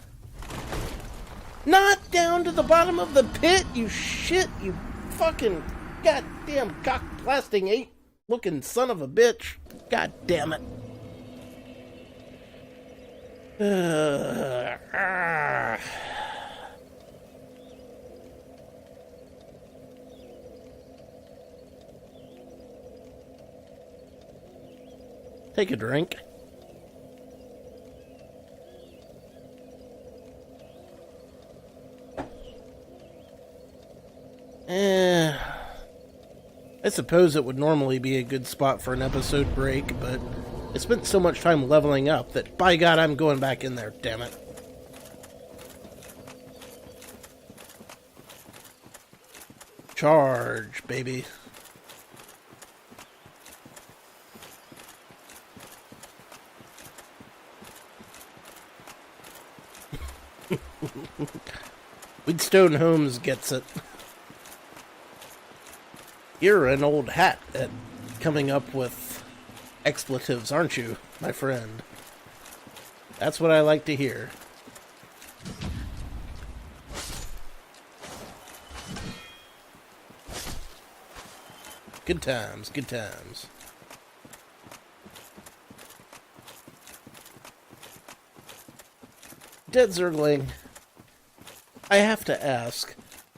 A: Not down to the bottom of the pit, you shit, you fucking goddamn cock-blasting ape-looking son of a bitch. God damn it. Take a drink. I suppose it would normally be a good spot for an episode break, but I spent so much time leveling up that, by God, I'm going back in there, damn it. Charge, baby. Wheatstone Holmes gets it. You're an old hat at coming up with expletives, aren't you, my friend? That's what I like to hear. Good times, good times. Dead Zergling, I have to ask,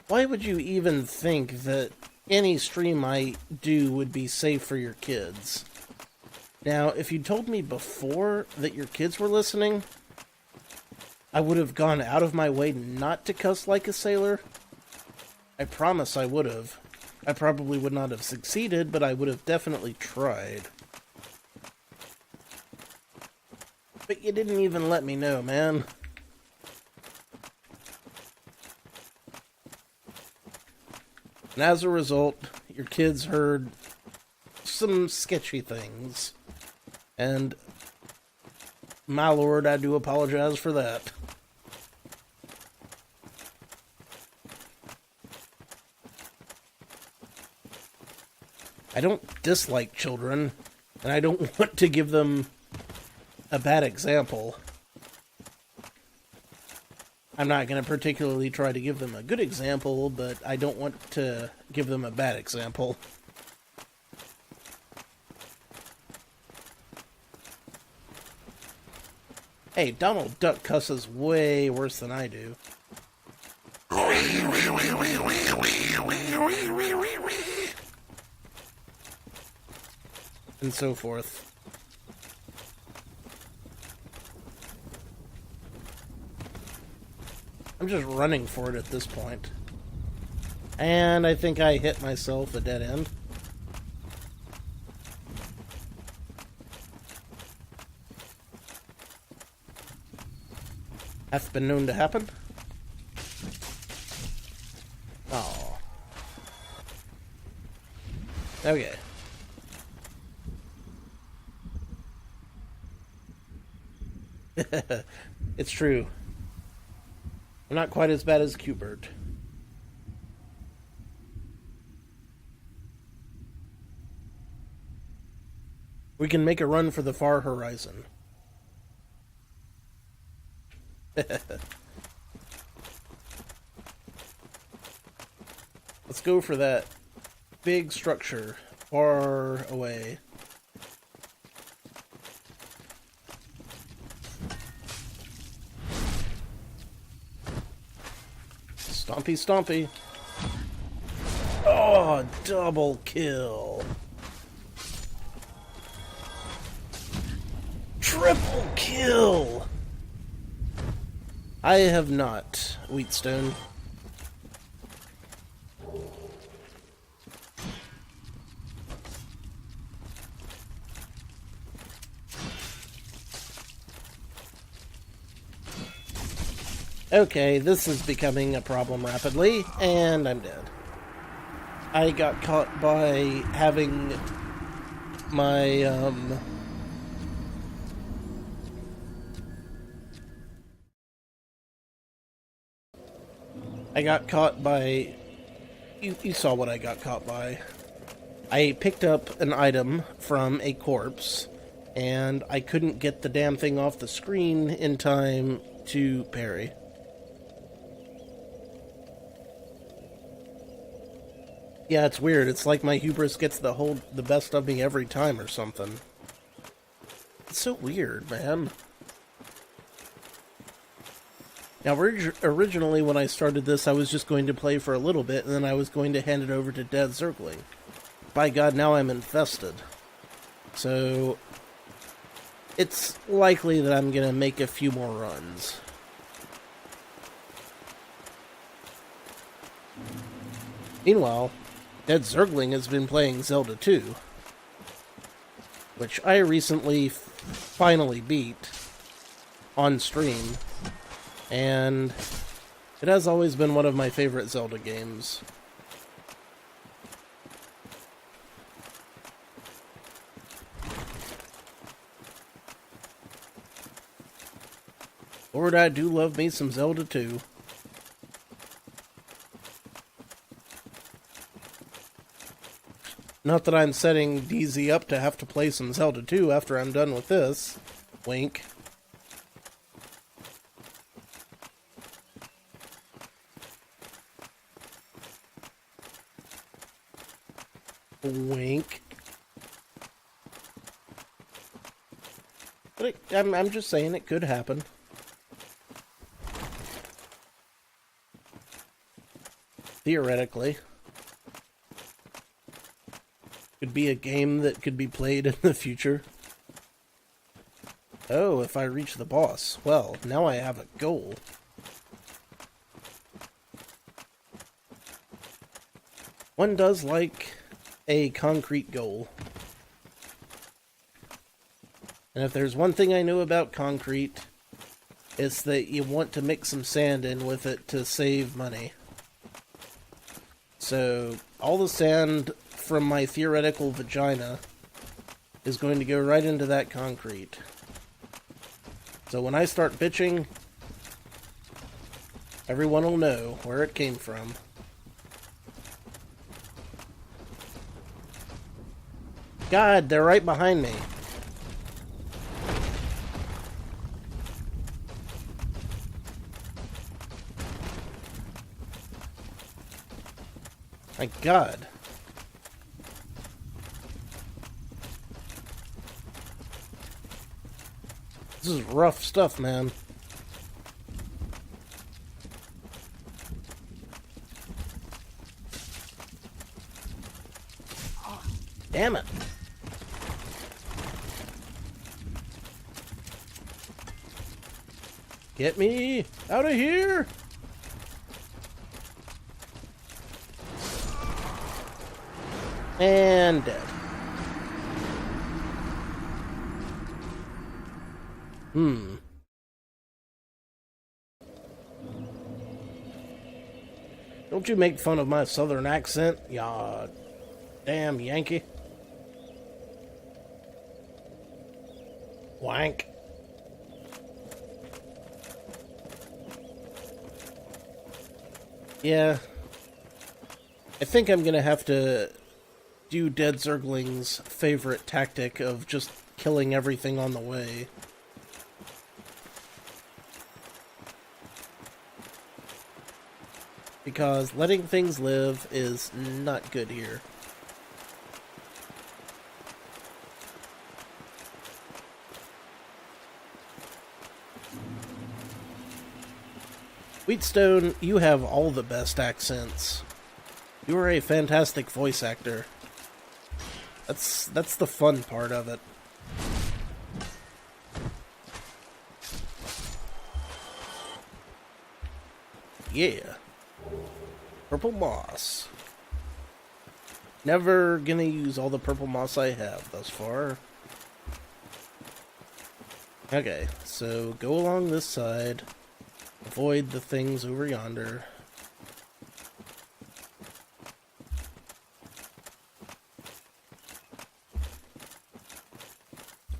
A: why would you even think that any stream I do would be safe for your kids? Now, if you told me before that your kids were listening, I would have gone out of my way not to cuss like a sailor. I promise I would have. I probably would not have succeeded, but I would have definitely tried. But you didn't even let me know, man. And as a result, your kids heard some sketchy things. And, my lord, I do apologize for that. I don't dislike children, and I don't want to give them a bad example. I'm not going to particularly try to give them a good example, but I don't want to give them a bad example. Hey, Donald Duck cusses way worse than I do. And so forth. I'm just running for it at this point. And I think I hit myself a dead end. Hath been known to happen. Oh. Okay. It's true. I'm not quite as bad as Q-Bird. We can make a run for the far horizon. Let's go for that big structure far away. Stompy, stompy. Oh, double kill. Triple kill. I have not, Wheatstone. Okay, this is becoming a problem rapidly, and I'm dead. I got caught by having my, I got caught by... You saw what I got caught by. I picked up an item from a corpse, and I couldn't get the damn thing off the screen in time to parry. Yeah, it's weird. It's like my hubris gets the best of me every time or something. It's so weird, man. Now, originally when I started this, I was just going to play for a little bit, and then I was going to hand it over to Dead Zergling. By God, now I'm infested. So, it's likely that I'm going to make a few more runs. Meanwhile, Dead Zergling has been playing Zelda 2, which I recently finally beat on stream, and it has always been one of my favorite Zelda games. Lord, I do love me some Zelda 2. Not that I'm setting DZ up to have to play some Zelda 2 after I'm done with this. Wink. Wink. But I'm just saying it could happen. Theoretically. Could be a game that could be played in the future. Oh, if I reach the boss. Well, now I have a goal. One does like a concrete goal. And if there's one thing I know about concrete, it's that you want to mix some sand in with it to save money. So, all the sand from my theoretical vagina is going to go right into that concrete. So when I start bitching, everyone will know where it came from. God, they're right behind me. My God. This is rough stuff, man. Damn it. Get me out of here! And dead. Don't you make fun of my southern accent, ya damn Yankee. Wank. Yeah. I think I'm gonna have to do Dead Zergling's favorite tactic of just killing everything on the way. Because letting things live is not good here. Wheatstone, you have all the best accents. You are a fantastic voice actor. That's the fun part of it. Yeah. Purple moss. Never gonna use all the purple moss I have thus far. Okay, so go along this side. Avoid the things over yonder.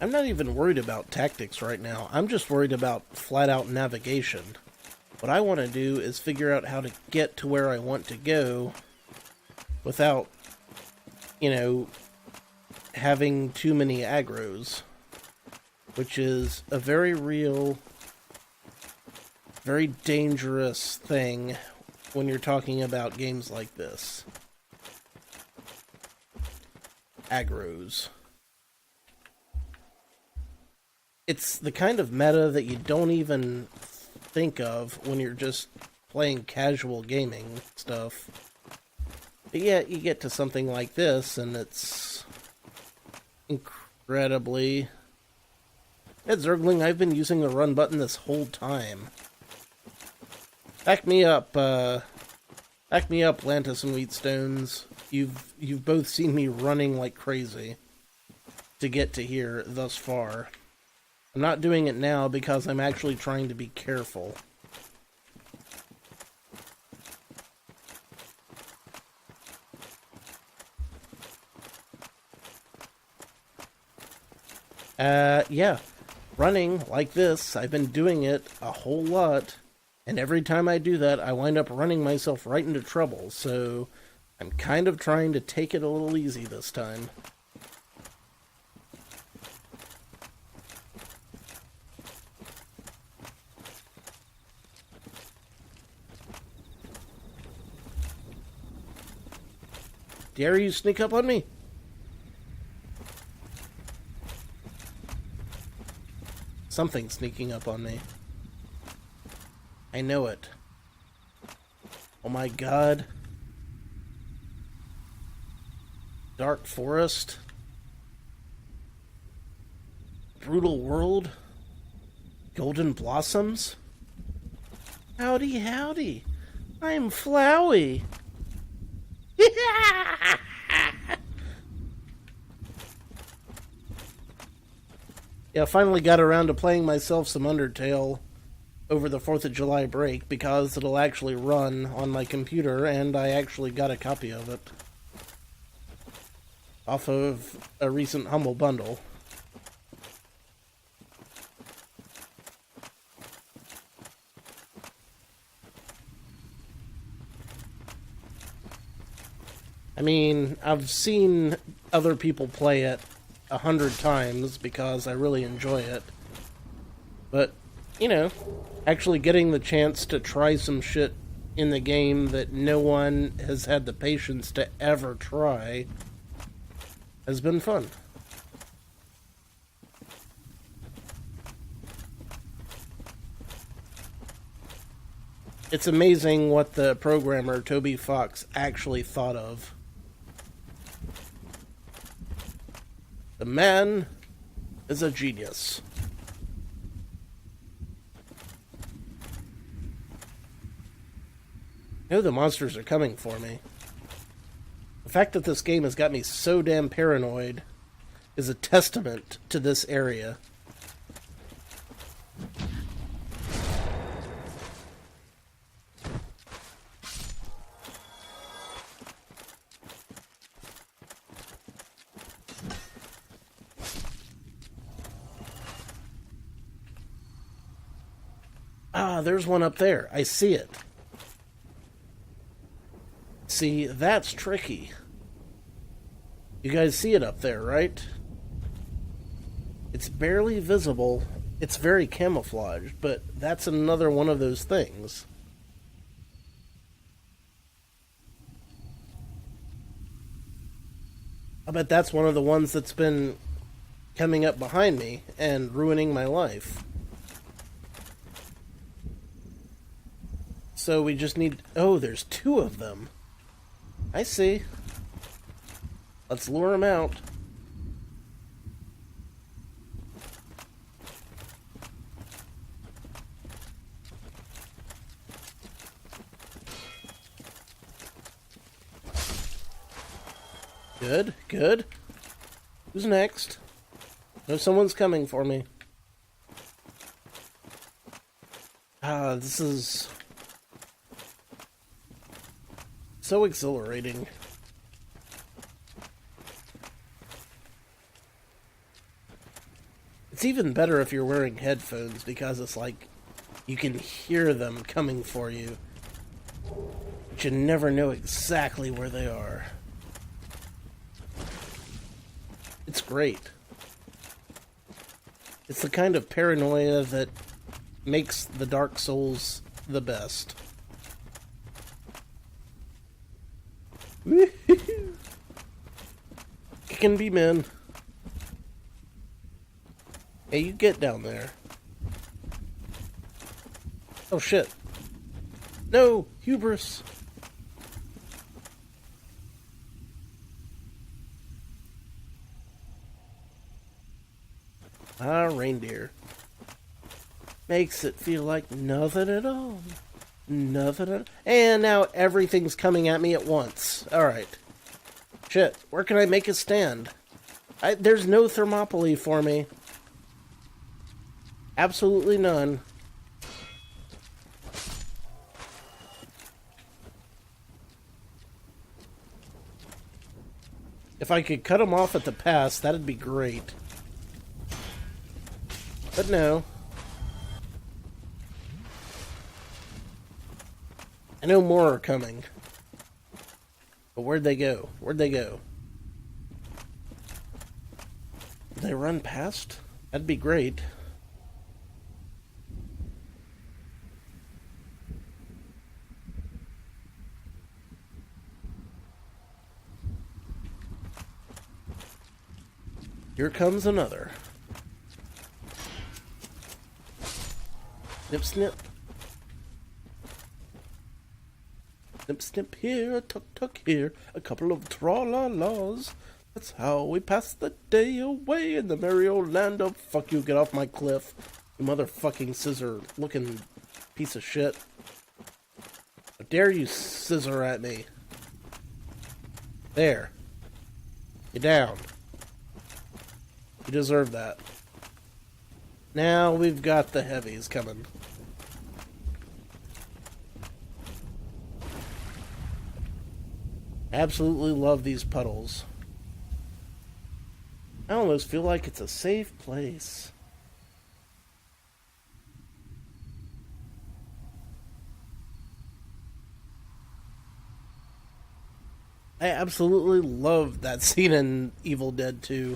A: I'm not even worried about tactics right now. I'm just worried about flat-out navigation. What I want to do is figure out how to get to where I want to go without, you know, having too many aggros, which is a very real, very dangerous thing when you're talking about games like this. Aggros. It's the kind of meta that you don't even think of when you're just playing casual gaming stuff. But yet, you get to something like this, and it's incredibly... At Zergling, I've been using the run button this whole time. Back me up, Lantis and Wheatstones. You've both seen me running like crazy to get to here thus far. I'm not doing it now because I'm actually trying to be careful. Yeah. Running like this, I've been doing it a whole lot, and every time I do that, I wind up running myself right into trouble, so I'm kind of trying to take it a little easy this time. Dare you sneak up on me? Something's sneaking up on me. I know it. Oh my God. Dark forest. Brutal world. Golden blossoms? Howdy, howdy. I'm Flowey. Yeah, I finally got around to playing myself some Undertale over the 4th of July break because it'll actually run on my computer, and I actually got a copy of it off of a recent Humble Bundle. I mean, I've seen other people play it 100 times because I really enjoy it. But, you know, actually getting the chance to try some shit in the game that no one has had the patience to ever try has been fun. It's amazing what the programmer, Toby Fox, actually thought of. The man is a genius. I know the monsters are coming for me. The fact that this game has got me so damn paranoid is a testament to this area. Ah, there's one up there. I see it. See, that's tricky. You guys see it up there, right? It's barely visible. It's very camouflaged, but that's another one of those things. I bet that's one of the ones that's been coming up behind me and ruining my life. So we just need... Oh, there's two of them. I see. Let's lure them out. Good, good. Who's next? No, someone's coming for me. Ah, this is... so exhilarating. It's even better if you're wearing headphones because it's like you can hear them coming for you, but you never know exactly where they are. It's great. It's the kind of paranoia that makes the Dark Souls the best. It can be men. Hey, you get down there. Oh shit. No! Hubris! Ah, reindeer. Makes it feel like nothing at all. Nothing at all. And now everything's coming at me at once. Alright. Shit, where can I make a stand? There's no Thermopylae for me. Absolutely none. If I could cut them off at the pass, that'd be great. But no. I know more are coming. But where'd they go? Where'd they go? Did they run past? That'd be great. Here comes another. Snip, snip. Snip, snip here, tuck, tuck here. A couple of tra-la-las. That's how we pass the day away in the merry old land of... Fuck you, get off my cliff. You motherfucking scissor looking piece of shit. How dare you scissor at me? There. You're down. You deserve that. Now we've got the heavies coming. Absolutely love these puddles. I almost feel like it's a safe place. I absolutely loved that scene in Evil Dead 2.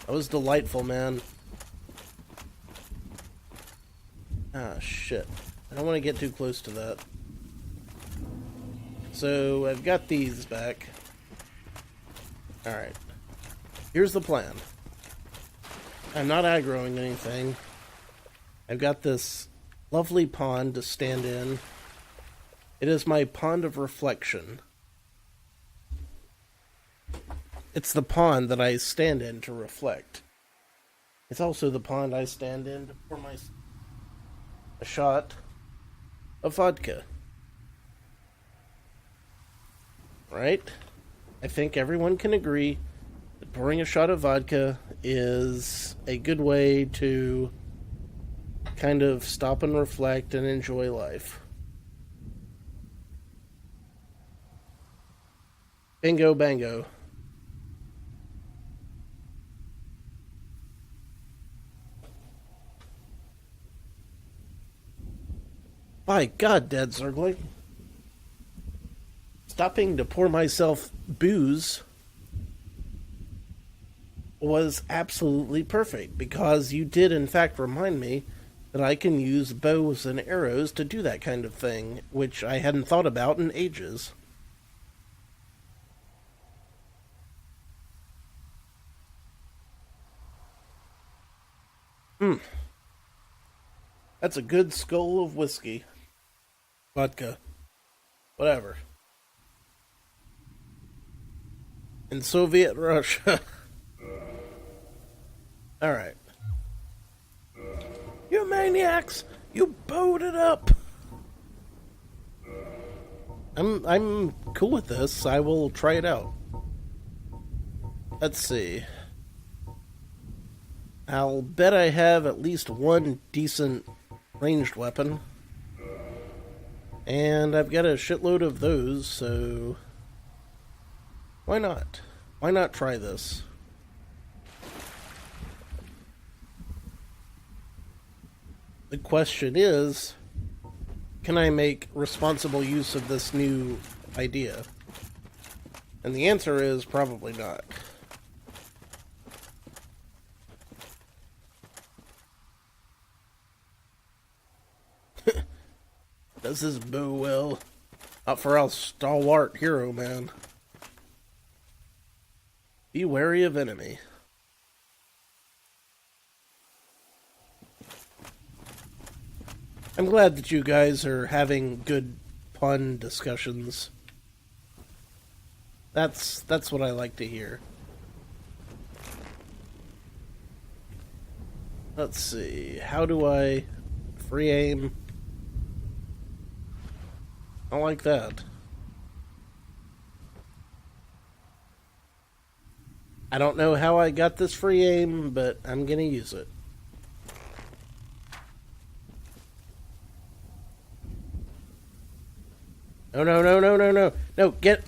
A: That was delightful, man. Ah, shit. I don't want to get too close to that. So, I've got these back. Alright. Here's the plan. I'm not aggroing anything. I've got this lovely pond to stand in. It is my pond of reflection. It's the pond that I stand in to reflect. It's also the pond I stand in to pour a shot of vodka. Right? I think everyone can agree that pouring a shot of vodka is a good way to kind of stop and reflect and enjoy life. Bingo bango. By God, Dad Zergling. Stopping to pour myself booze was absolutely perfect, because you did in fact remind me that I can use bows and arrows to do that kind of thing, which I hadn't thought about in ages. That's a good skull of whiskey. Vodka. Whatever. In Soviet Russia. Alright. You maniacs! You bowed it up! I'm cool with this. I will try it out. Let's see. I'll bet I have at least one decent ranged weapon. And I've got a shitload of those, so why not? Why not try this? The question is, can I make responsible use of this new idea? And the answer is probably not. Does this bow well? Not for our stalwart hero, man. Be wary of enemy. I'm glad that you guys are having good pun discussions. That's what I like to hear. Let's see. How do I free aim? I like that. I don't know how I got this free aim, but I'm gonna use it. No, no, no, no, no, no. No, get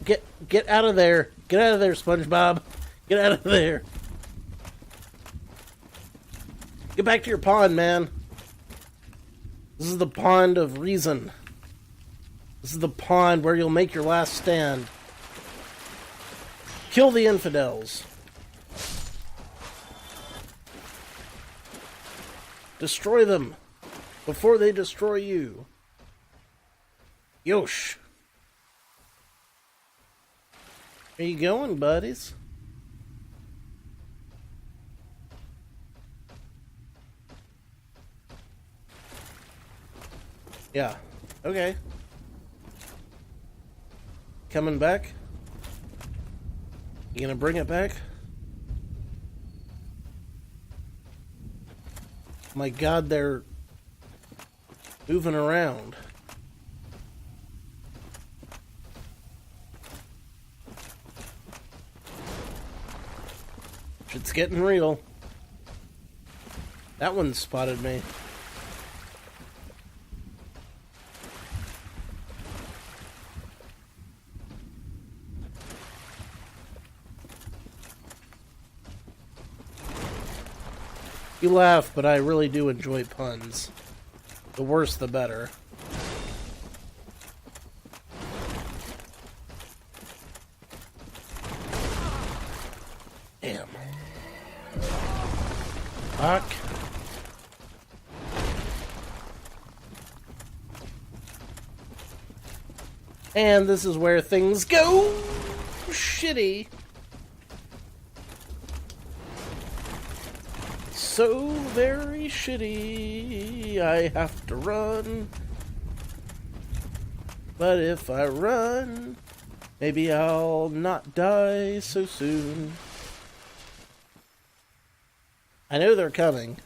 A: out of there. Get out of there, SpongeBob. Get out of there. Get back to your pond, man. This is the pond of reason. This is the pond where you'll make your last stand. Kill the infidels. Destroy them before they destroy you. Yosh. Where you going, buddies? Yeah. Okay. Coming back? You gonna bring it back? My God, they're moving around. Shit's getting real. That one spotted me. You laugh, but I really do enjoy puns. The worse, the better. Damn. Fuck. And this is where things go shitty. So very shitty. I have to run. But if I run, maybe I'll not die so soon. I know they're coming.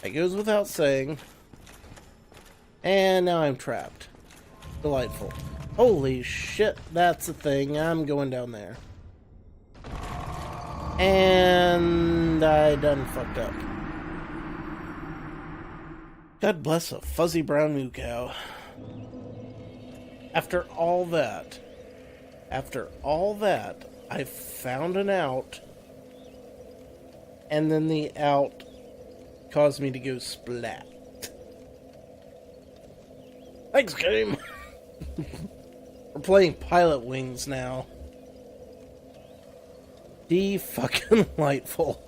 A: It goes without saying. And now I'm trapped. Delightful. Holy shit, that's a thing. I'm going down there. And I done fucked up. God bless a fuzzy brown moo cow. After all that, I found an out, and then the out caused me to go splat. Thanks, game! We're playing Pilot Wings now. Fucking delightful.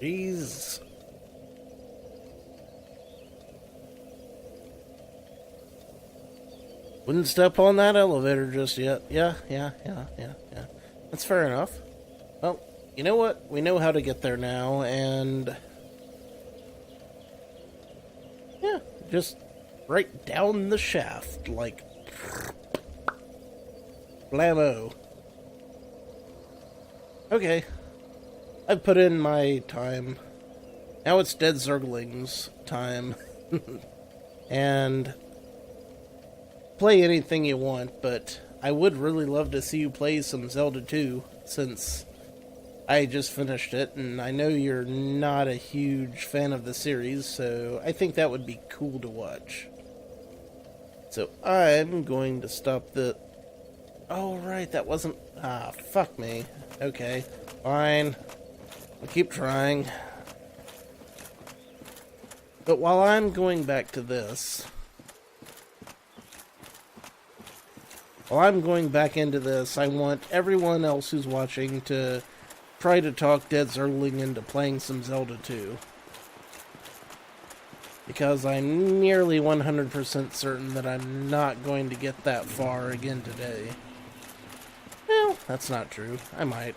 A: Jeez. Wouldn't step on that elevator just yet. Yeah. That's fair enough. Well, you know what? We know how to get there now, and yeah, just right down the shaft, like blammo. Okay, I've put in my time. Now it's Dead Zergling's time. And play anything you want, but I would really love to see you play some Zelda 2, since I just finished it, and I know you're not a huge fan of the series, so I think that would be cool to watch. So I'm going to stop the... Oh, right, that wasn't... Ah, fuck me. Okay, fine. I'll keep trying. But while I'm going back to this... While I'm going back into this, I want everyone else who's watching to try to talk Dead Zergling into playing some Zelda 2. Because I'm nearly 100% certain that I'm not going to get that far again today. Well, that's not true. I might.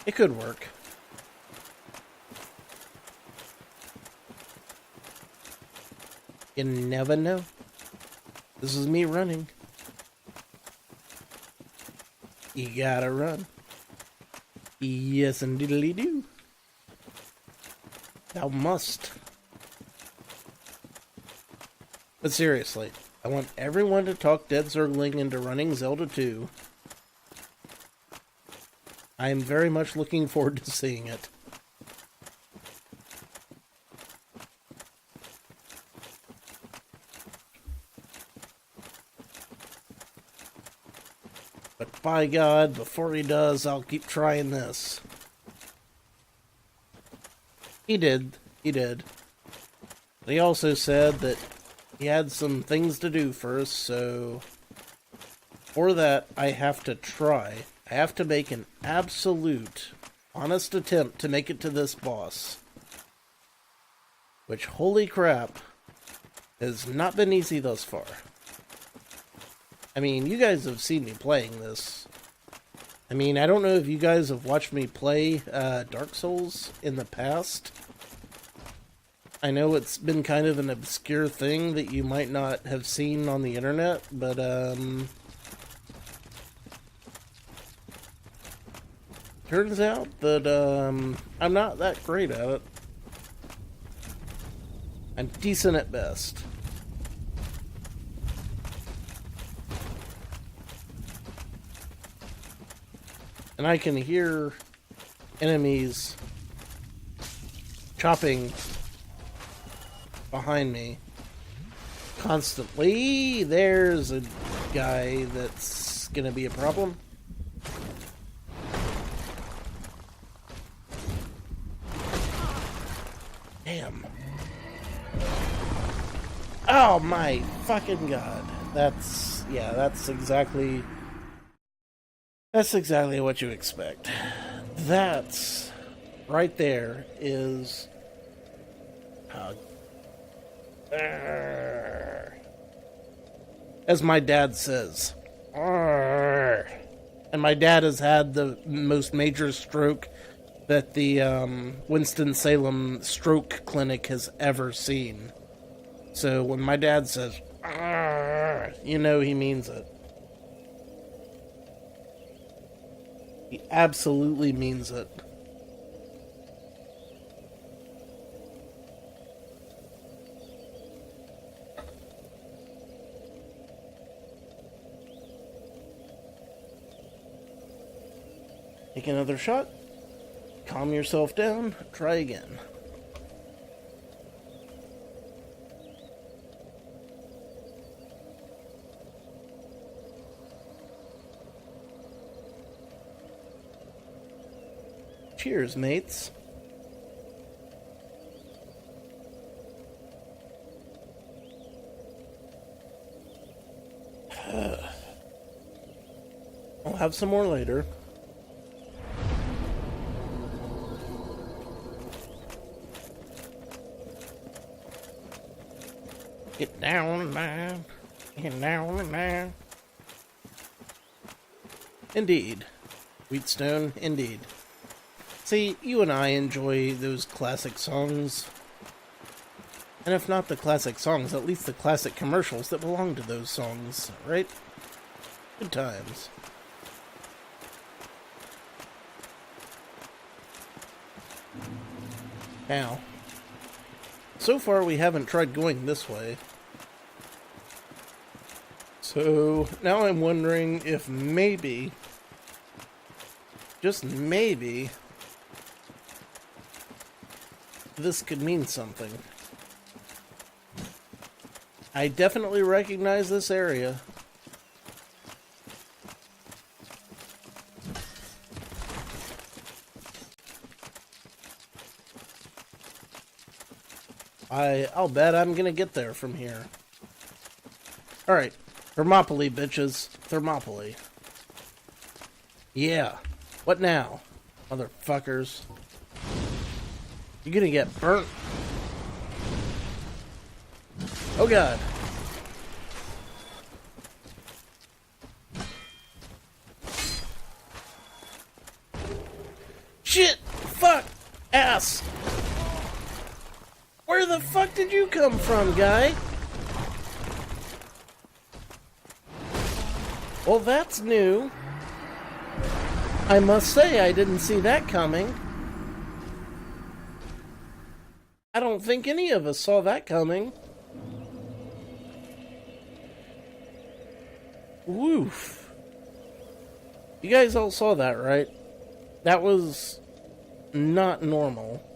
A: It could work. You never know. This is me running. You gotta run. Yes, indeedly do. Thou must. But seriously, I want everyone to talk Dead Zergling into running Zelda 2. I am very much looking forward to seeing it. But by God, before he does, I'll keep trying this. He did. He did. But he also said that he had some things to do first, so for that, I have to try. I have to make an absolute, honest attempt to make it to this boss. Which, holy crap, has not been easy thus far. I mean, you guys have seen me playing this I mean, I don't know if you guys have watched me play Dark Souls in the past. I know it's been kind of an obscure thing that you might not have seen on the internet, but turns out that I'm not that great at it. I'm decent at best. And I can hear enemies chopping behind me constantly. There's a guy that's gonna be a problem. Damn. Oh my fucking god. That's exactly what you expect. That's right there is as my dad says. And my dad has had the most major stroke that the Winston-Salem Stroke Clinic has ever seen. So when my dad says, you know he means it. He absolutely means it. Take another shot. Calm yourself down. Try again. Cheers, mates. I'll have some more later. Get down and down. Get down and down. Indeed. Wheatstone, indeed. See, you and I enjoy those classic songs. And if not the classic songs, at least the classic commercials that belong to those songs, right? Good times. Now, so far we haven't tried going this way. So, now I'm wondering if maybe, just maybe, this could mean something. I definitely recognize this area. I'll bet I'm gonna get there from here. Alright. Thermopylae, bitches. Thermopylae. Yeah. What now, motherfuckers? You're gonna get burnt. Oh god. Shit! Fuck! Ass! Where the fuck did you come from, guy? Well, that's new. I must say, I didn't see that coming. I don't think any of us saw that coming. Woof. You guys all saw that, right? That was not normal.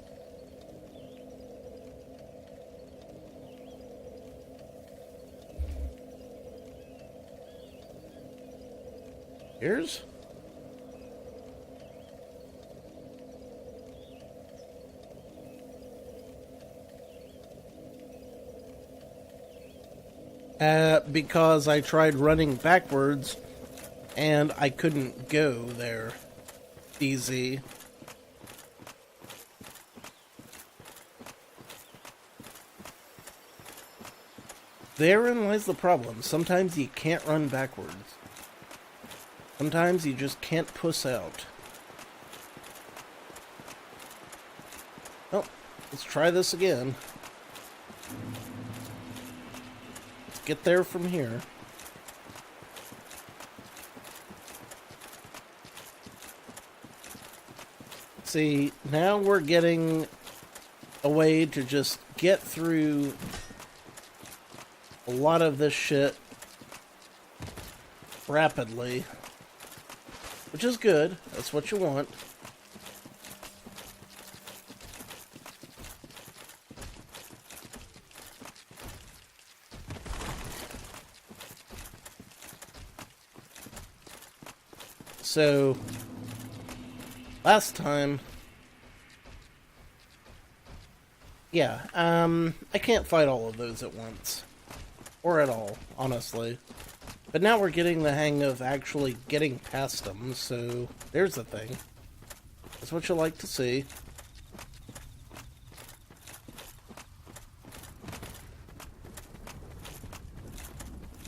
A: Here's? Because I tried running backwards and I couldn't go there easy. Therein lies the problem. Sometimes you can't run backwards. Sometimes you just can't puss out. Well, let's try this again. Let's get there from here. See, now we're getting a way to just get through a lot of this shit rapidly, which is good. That's what you want. So, last time, yeah, I can't fight all of those at once. Or at all, honestly. But now we're getting the hang of actually getting past them, so there's the thing. That's what you like to see.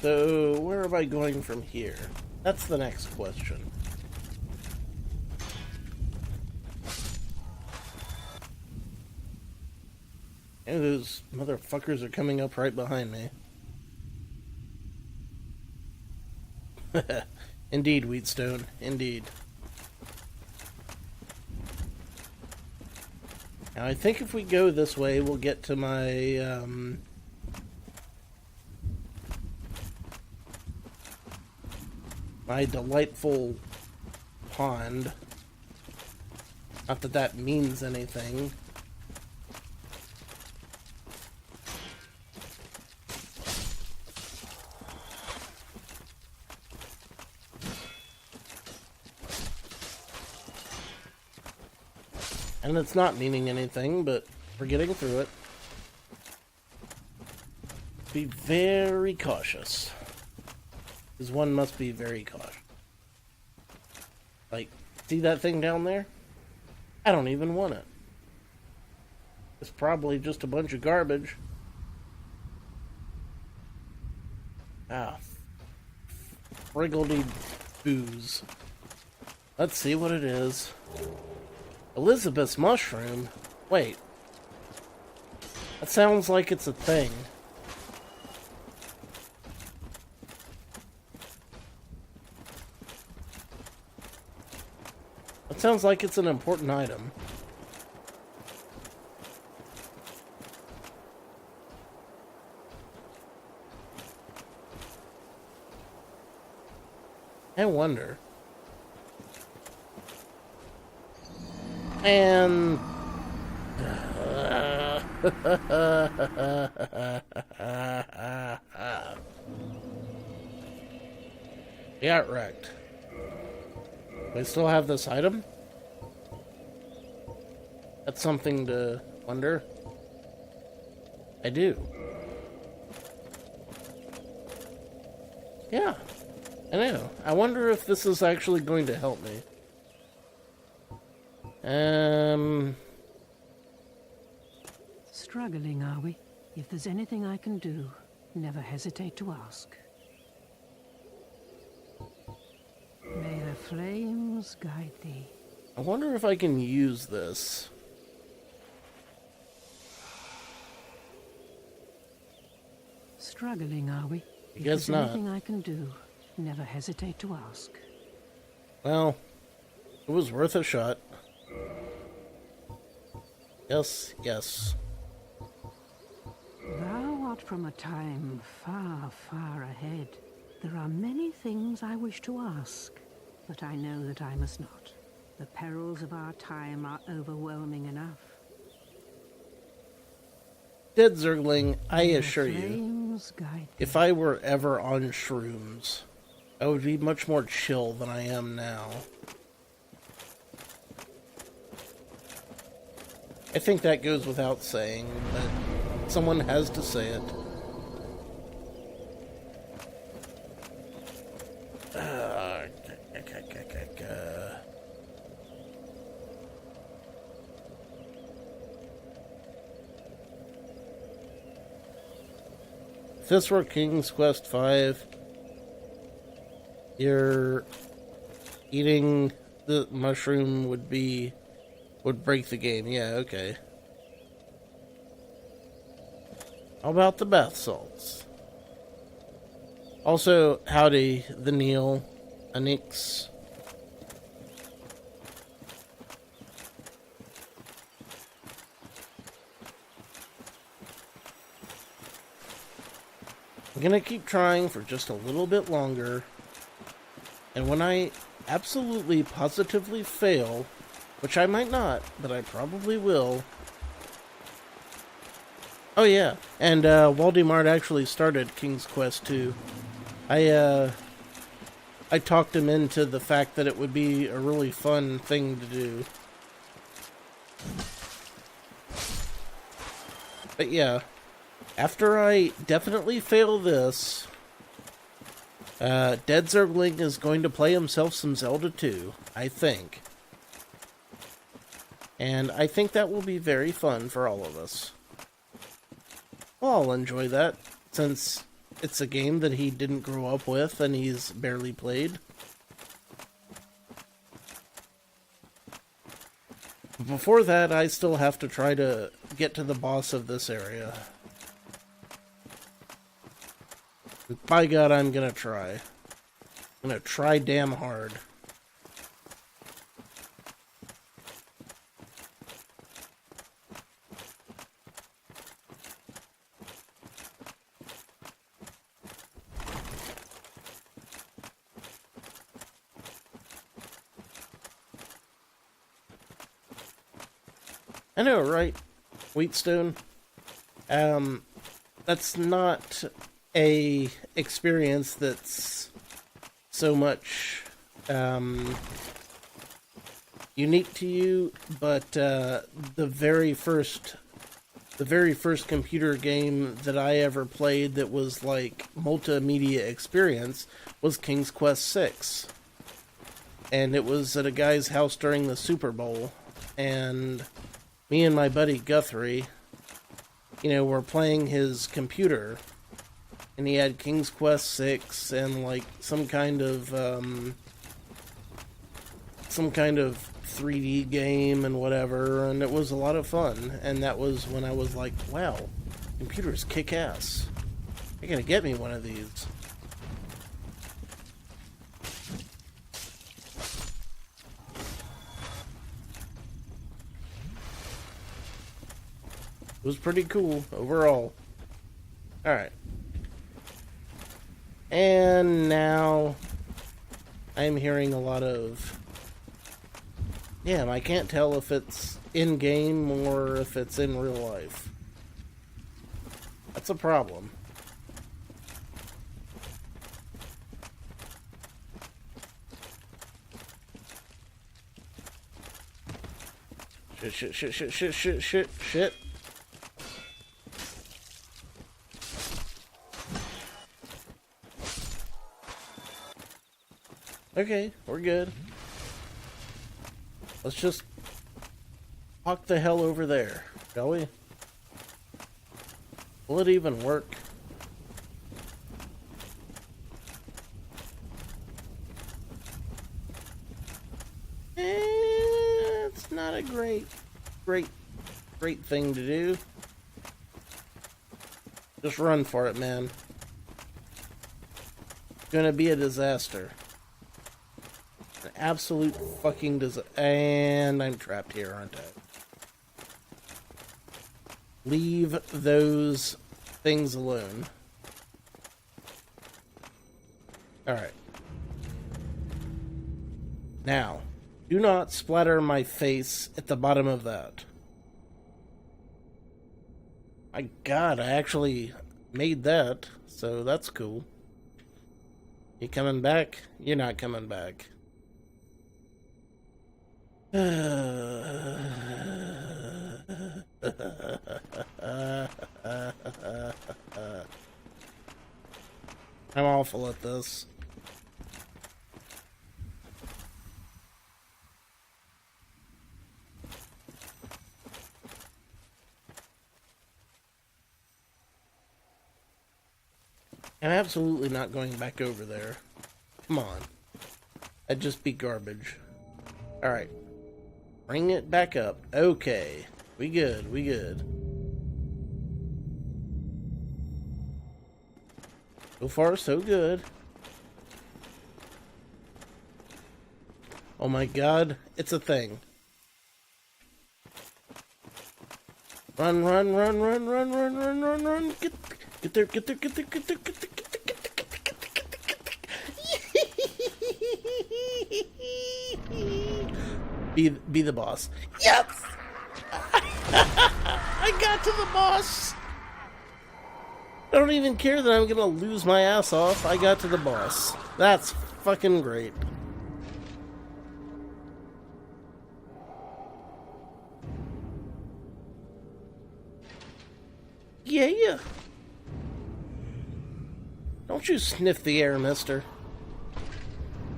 A: So, where am I going from here? That's the next question. And those motherfuckers are coming up right behind me. Indeed, Wheatstone. Indeed. Now, I think if we go this way, we'll get to my, my delightful pond. Not that that means anything. And it's not meaning anything, but we're getting through it. Be very cautious. Because one must be very cautious. Like, see that thing down there? I don't even want it. It's probably just a bunch of garbage. Ah. Friggledy booze. Let's see what it is. Elizabeth's mushroom? Wait. That sounds like it's a thing. That sounds like it's an important item. I wonder. And got wrecked. We still have this item? That's something to wonder. I do. Yeah, I know. I wonder if this is actually going to help me.
B: Struggling, are we? If there's anything I can do, never hesitate to ask. May the flames guide thee.
A: I wonder if I can use this.
B: Struggling, are we?
A: I guess not.
B: If there's anything I can do, never hesitate to ask.
A: Well, it was worth a shot. Yes, yes.
B: Thou art from a time far, far ahead. There are many things I wish to ask, but I know that I must not. The perils of our time are overwhelming enough.
A: Dead Zergling, I
B: May the
A: assure you,
B: flames guide thee.
A: if I were ever on shrooms, I would be much more chill than I am now. I think that goes without saying, but someone has to say it. If this were King's Quest V, you're Eating the mushroom would break the game. Yeah, okay. How about the bath salts? Also, howdy, the Neil, Anix. I'm gonna keep trying for just a little bit longer, and when I absolutely positively fail, which I might not, but I probably will. Oh yeah, and Waldemar actually started King's Quest 2. I talked him into the fact that it would be a really fun thing to do. But yeah, after I definitely fail this, Dead Zergling is going to play himself some Zelda 2, I think. And I think that will be very fun for all of us. Well, I'll enjoy that, since it's a game that he didn't grow up with and he's barely played. Before that, I still have to try to get to the boss of this area. By God, I'm gonna try. I'm gonna try damn hard. I know, right? Wheatstone? That's not a experience that's so much, unique to you, but, the very first computer game that I ever played that was like multimedia experience was King's Quest 6. And it was at a guy's house during the Super Bowl, and me and my buddy Guthrie, were playing his computer, and he had King's Quest 6 and like some kind of 3D game and whatever, and it was a lot of fun. And that was when I was like, wow, computers kick ass. I gotta get me one of these. It was pretty cool overall. Alright. And now I'm hearing a lot of... Damn, I can't tell if it's in-game or if it's in real life. That's a problem. Shit. Okay, we're good. Let's just walk the hell over there, shall we? Will it even work? It's not a great thing to do. Just run for it, man. It's gonna be a disaster. An absolute fucking disaster. And I'm trapped here, aren't I? Leave those things alone. Alright. Now, do not splatter my face at the bottom of that. My God, I actually made that, so that's cool. You coming back? You're not coming back. I'm awful at this. I'm absolutely not going back over there. Come on. That'd just be garbage. Alright. Bring it back up. Okay. We good, we good. So far, so good. Oh my god, it's a thing. Run, run, run, run, run, run, run, run, run. Get there, get there, get there, get there, get there, get there, get there, get there, get there. Be the boss. Yes! I got to the boss! I don't even care that I'm gonna lose my ass off. I got to the boss. That's fucking great. Yeah. Don't you sniff the air, mister.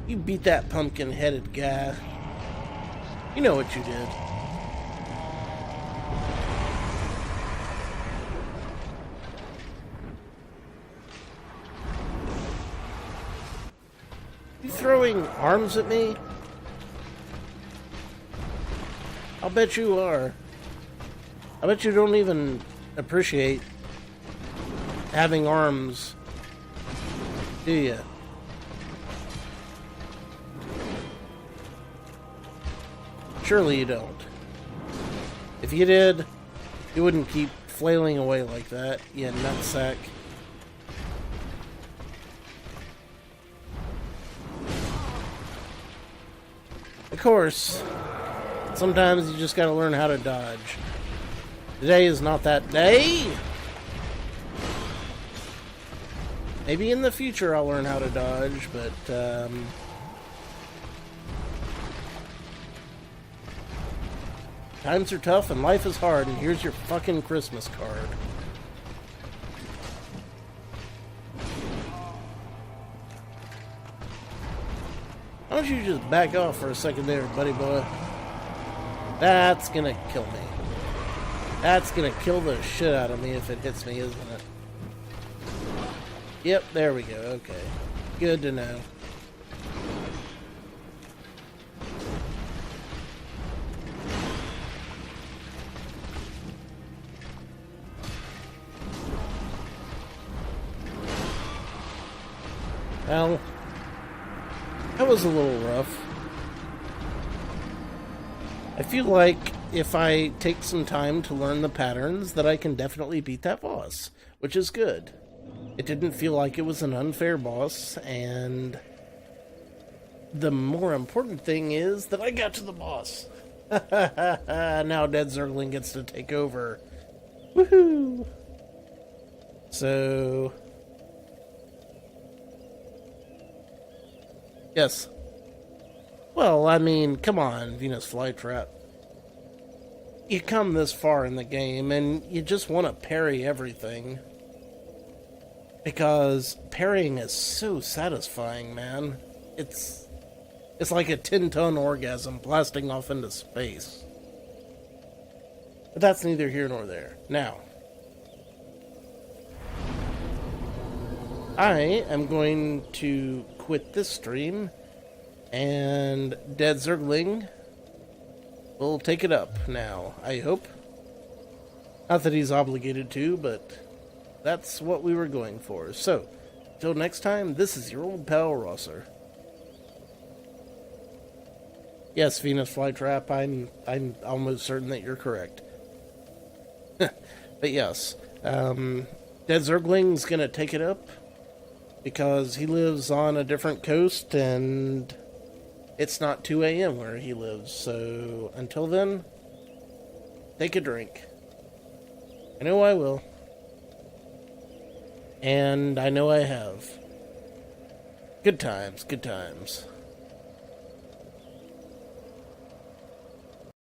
A: You beat that pumpkin-headed guy. You know what you did. You throwing arms at me? I'll bet you are. I bet you don't even appreciate having arms, do you? Surely you don't. If you did, you wouldn't keep flailing away like that, you nutsack. Of course, sometimes you just gotta learn how to dodge. Today is not that day. Maybe in the future I'll learn how to dodge, but, times are tough and life is hard, and here's your fucking Christmas card. Why don't you just back off for a second there, buddy boy? That's gonna kill me. That's gonna kill the shit out of me if it hits me, isn't it? Yep, there we go, okay. Good to know. Well, that was a little rough. I feel like if I take some time to learn the patterns, that I can definitely beat that boss, which is good. It didn't feel like it was an unfair boss, and the more important thing is that I got to the boss. Now Dead Zergling gets to take over. Woohoo! So... yes. Well, I mean, come on, Venus Flytrap. You come this far in the game, and you just want to parry everything. Because parrying is so satisfying, man. It's like a 10-ton orgasm blasting off into space. But that's neither here nor there. Now, I am going to quit this stream, and Dead Zergling will take it up now, I hope. Not that he's obligated to, but that's what we were going for. So, till next time, this is your old pal Rosser. Yes, Venus Flytrap, I'm almost certain that you're correct. But yes, Dead Zergling's gonna take it up because he lives on a different coast and it's not 2 a.m. where he lives. So until then, take a drink. I know I will. And I know I have. Good times, good times.